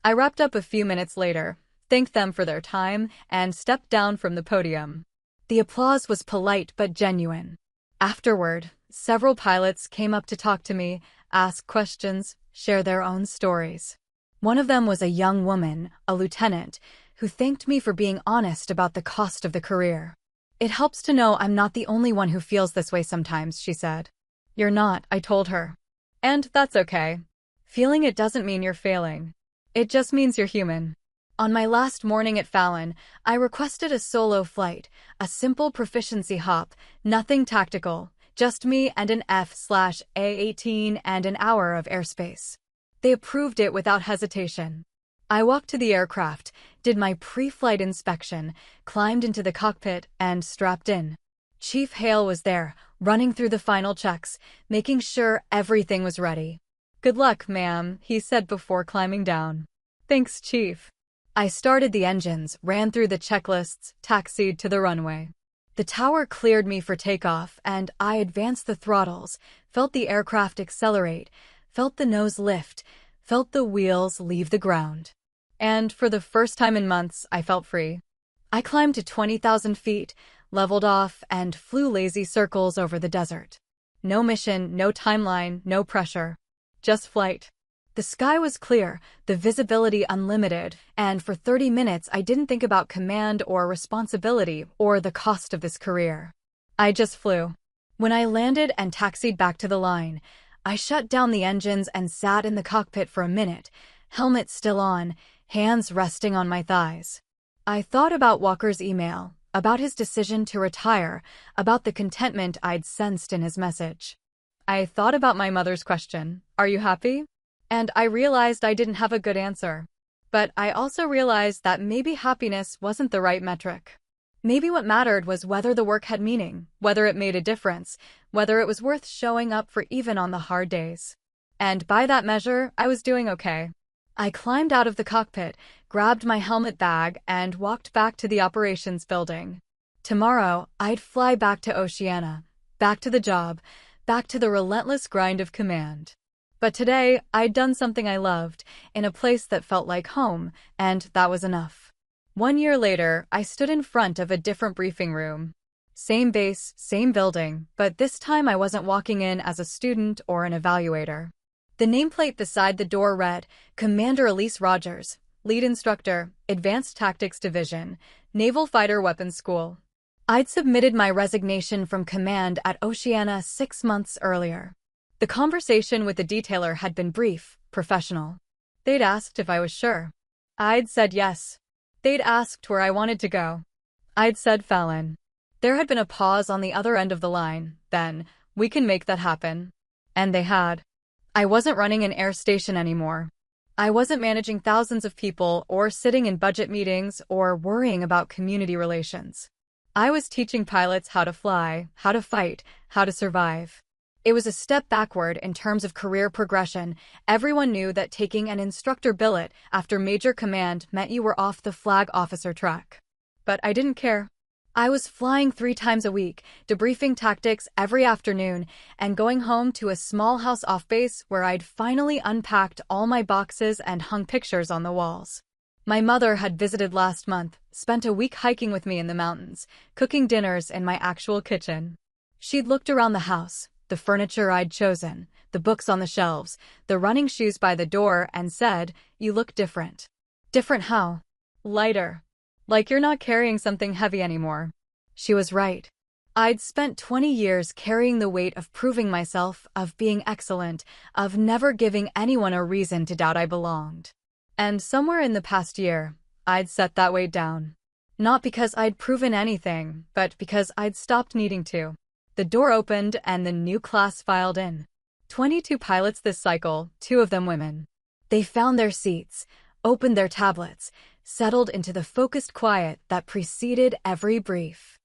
I wrapped up a few minutes later, thanked them for their time, and stepped down from the podium. The applause was polite but genuine. Afterward, several pilots came up to talk to me, ask questions, share their own stories. One of them was a young woman, a lieutenant, who thanked me for being honest about the cost of the career. It helps to know I'm not the only one who feels this way sometimes, she said. You're not, I told her. And that's okay. Feeling it doesn't mean you're failing. It just means you're human. On my last morning at Fallon, I requested a solo flight, a simple proficiency hop, nothing tactical, just me and an F/A-18 and an hour of airspace. They approved it without hesitation. I walked to the aircraft, did my pre-flight inspection, climbed into the cockpit, and strapped in. Chief Hale was there, running through the final checks, making sure everything was ready. Good luck, ma'am, he said before climbing down. Thanks, Chief. I started the engines, ran through the checklists, taxied to the runway. The tower cleared me for takeoff, and I advanced the throttles, felt the aircraft accelerate, felt the nose lift, felt the wheels leave the ground. And for the first time in months, I felt free. I climbed to 20,000 feet, leveled off, and flew lazy circles over the desert. No mission, no timeline, no pressure. Just flight. The sky was clear, the visibility unlimited, and for 30 minutes I didn't think about command or responsibility or the cost of this career. I just flew. When I landed and taxied back to the line, I shut down the engines and sat in the cockpit for a minute, helmet still on, hands resting on my thighs. I thought about Walker's email, about his decision to retire, about the contentment I'd sensed in his message. I thought about my mother's question, "Are you happy?" And I realized I didn't have a good answer. But I also realized that maybe happiness wasn't the right metric. Maybe what mattered was whether the work had meaning, whether it made a difference, whether it was worth showing up for even on the hard days. And by that measure, I was doing okay. I climbed out of the cockpit, grabbed my helmet bag, and walked back to the operations building. Tomorrow, I'd fly back to Oceana, back to the job, back to the relentless grind of command. But today, I'd done something I loved, in a place that felt like home, and that was enough. 1 year later, I stood in front of a different briefing room. Same base, same building, but this time I wasn't walking in as a student or an evaluator. The nameplate beside the door read, Commander Elise Rogers, Lead Instructor, Advanced Tactics Division, Naval Fighter Weapons School. I'd submitted my resignation from command at Oceana 6 months earlier. The conversation with the detailer had been brief, professional. They'd asked if I was sure. I'd said yes. They'd asked where I wanted to go. I'd said Fallon. There had been a pause on the other end of the line, then, "We can make that happen." And they had. I wasn't running an air station anymore. I wasn't managing thousands of people or sitting in budget meetings or worrying about community relations. I was teaching pilots how to fly, how to fight, how to survive. It was a step backward in terms of career progression. Everyone knew that taking an instructor billet after major command meant you were off the flag officer track. But I didn't care. I was flying 3 times a week, debriefing tactics every afternoon, and going home to a small house off base where I'd finally unpacked all my boxes and hung pictures on the walls. My mother had visited last month, spent a week hiking with me in the mountains, cooking dinners in my actual kitchen. She'd looked around the house, the furniture I'd chosen, the books on the shelves, the running shoes by the door, and said, "You look different." Different how? Lighter. Like you're not carrying something heavy anymore. She was right. I'd spent 20 years carrying the weight of proving myself, of being excellent, of never giving anyone a reason to doubt I belonged. And somewhere in the past year, I'd set that weight down. Not because I'd proven anything, but because I'd stopped needing to. The door opened and the new class filed in. 22 pilots this cycle, 2 of them women. They found their seats, opened their tablets, settled into the focused quiet that preceded every brief.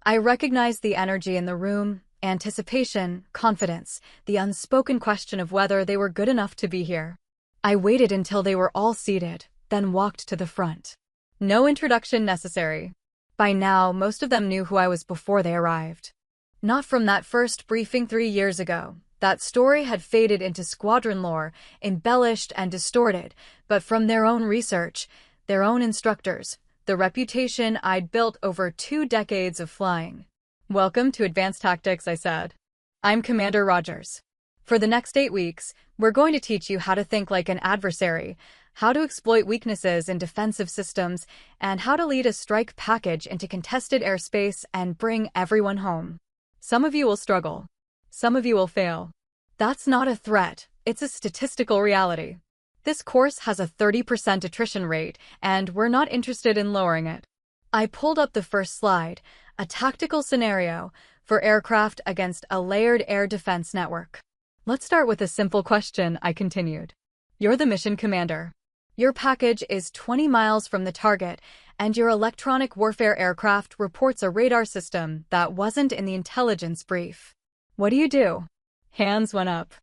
I recognized the energy in the room, anticipation, confidence, the unspoken question of whether they were good enough to be here. I waited until they were all seated, then walked to the front. No introduction necessary. By now, most of them knew who I was before they arrived. Not from that first briefing 3 years ago. That story had faded into squadron lore, embellished and distorted, but from their own research, their own instructors, the reputation I'd built over 2 decades of flying. "Welcome to Advanced Tactics," I said. "I'm Commander Rogers. For the next 8 weeks, we're going to teach you how to think like an adversary, how to exploit weaknesses in defensive systems, and how to lead a strike package into contested airspace and bring everyone home. Some of you will struggle. Some of you will fail. That's not a threat, it's a statistical reality. This course has a 30% attrition rate, and we're not interested in lowering it." I pulled up the first slide, a tactical scenario for aircraft against a layered air defense network. "Let's start with a simple question," I continued. "You're the mission commander. Your package is 20 miles from the target, and your electronic warfare aircraft reports a radar system that wasn't in the intelligence brief. What do? Hands went up.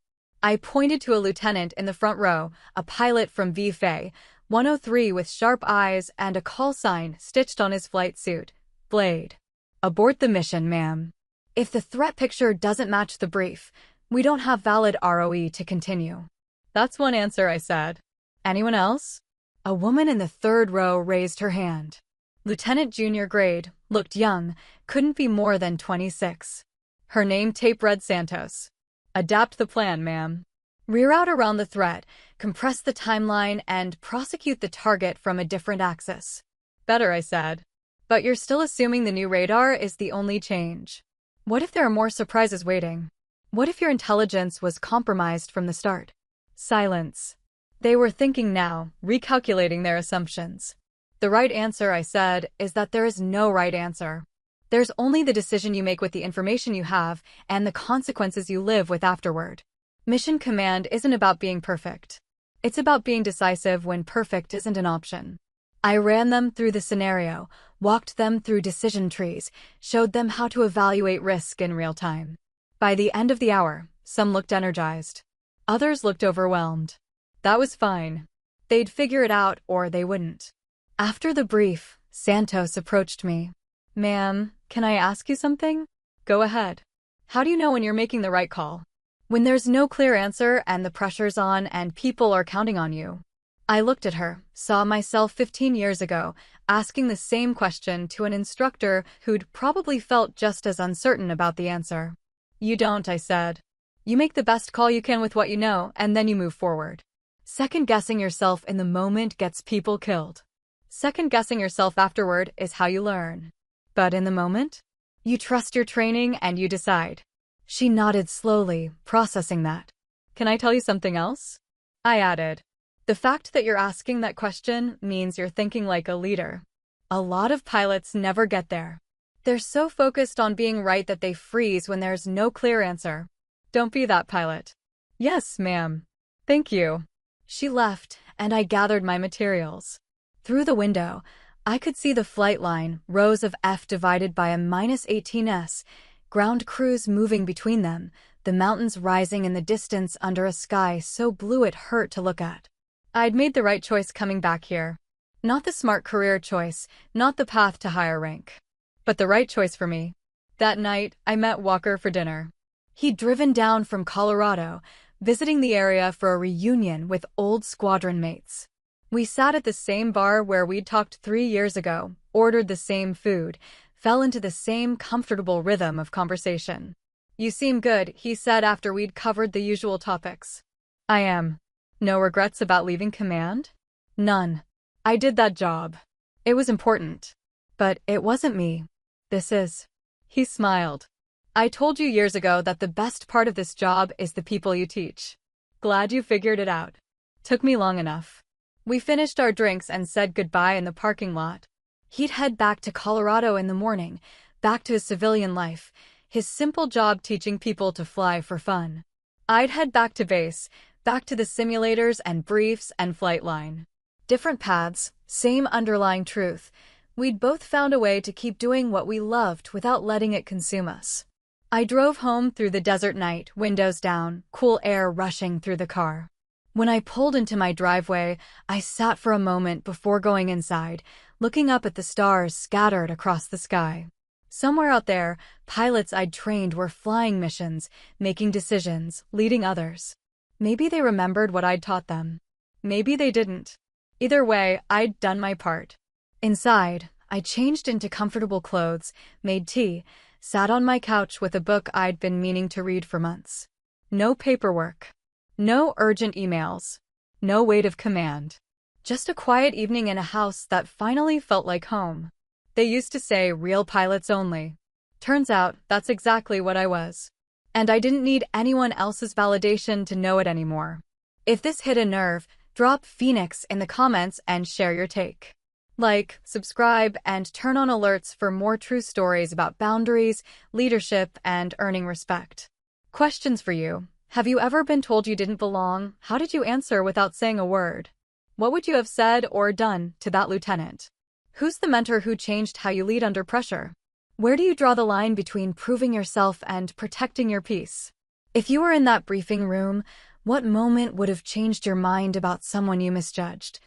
I pointed to a lieutenant in the front row, a pilot from VFA 103 with sharp eyes and a call sign stitched on his flight suit. "Blade. Abort the mission, ma'am. If the threat picture doesn't match the brief, we don't have valid ROE to continue." "That's one answer," I said. "Anyone else?" A woman in the third row raised her hand. Lieutenant junior grade, looked young, couldn't be more than 26. Her name tape read Santos. "Adapt the plan, ma'am. Reroute around the threat, compress the timeline, and prosecute the target from a different axis." "Better," I said. "But you're still assuming the new radar is the only change. What if there are more surprises waiting? What if your intelligence was compromised from the start?" Silence. They were thinking now, recalculating their assumptions. "The right answer," I said, "is that there is no right answer. There's only the decision you make with the information you have and the consequences you live with afterward. Mission command isn't about being perfect. It's about being decisive when perfect isn't an option." I ran them through the scenario, walked them through decision trees, showed them how to evaluate risk in real time. By the end of the hour, some looked energized. Others looked overwhelmed. That was fine. They'd figure it out or they wouldn't. After the brief, Santos approached me. "Ma'am, can I ask you something?" "Go ahead." "How do you know when you're making the right call? When there's no clear answer and the pressure's on and people are counting on you?" I looked at her, saw myself 15 years ago, asking the same question to an instructor who'd probably felt just as uncertain about the answer. "You don't," I said. "You make the best call you can with what you know, and then you move forward. Second-guessing yourself in the moment gets people killed. Second-guessing yourself afterward is how you learn. But in the moment, you trust your training and you decide." She nodded slowly, processing that. "Can I tell you something else?" I added. "The fact that you're asking that question means you're thinking like a leader. A lot of pilots never get there. They're so focused on being right that they freeze when there's no clear answer. Don't be that pilot." "Yes, ma'am. Thank you." She left, and I gathered my materials. Through the window, I could see the flight line, rows of F divided by a -18s, ground crews moving between them, the mountains rising in the distance under a sky so blue it hurt to look at. I'd made the right choice coming back here. Not the smart career choice, not the path to higher rank, but the right choice for me. That night, I met Walker for dinner. He'd driven down from Colorado, visiting the area for a reunion with old squadron mates. We sat at the same bar where we'd talked 3 years ago, ordered the same food, fell into the same comfortable rhythm of conversation. "You seem good," he said after we'd covered the usual topics. "I am. No regrets about leaving command?" "None. I did that job. It was important. But it wasn't me. This is." He smiled. "I told you years ago that the best part of this job is the people you teach. Glad you figured it out. Took me long enough." We finished our drinks and said goodbye in the parking lot. He'd head back to Colorado in the morning, back to his civilian life, his simple job teaching people to fly for fun. I'd head back to base, back to the simulators and briefs and flight line. Different paths, same underlying truth. We'd both found a way to keep doing what we loved without letting it consume us. I drove home through the desert night, windows down, cool air rushing through the car. When I pulled into my driveway, I sat for a moment before going inside, looking up at the stars scattered across the sky. Somewhere out there, pilots I'd trained were flying missions, making decisions, leading others. Maybe they remembered what I'd taught them. Maybe they didn't. Either way, I'd done my part. Inside, I changed into comfortable clothes, made tea, sat on my couch with a book I'd been meaning to read for months. No paperwork. No urgent emails. No weight of command. Just a quiet evening in a house that finally felt like home. They used to say real pilots only. Turns out that's exactly what I was. And I didn't need anyone else's validation to know it anymore. If this hit a nerve, drop Phoenix in the comments and share your take. Like, subscribe, and turn on alerts for more true stories about boundaries, leadership, and earning respect. Questions for you. Have you ever been told you didn't belong? How did you answer without saying a word? What would you have said or done to that lieutenant? Who's the mentor who changed how you lead under pressure? Where do you draw the line between proving yourself and protecting your peace? If you were in that briefing room, what moment would have changed your mind about someone you misjudged?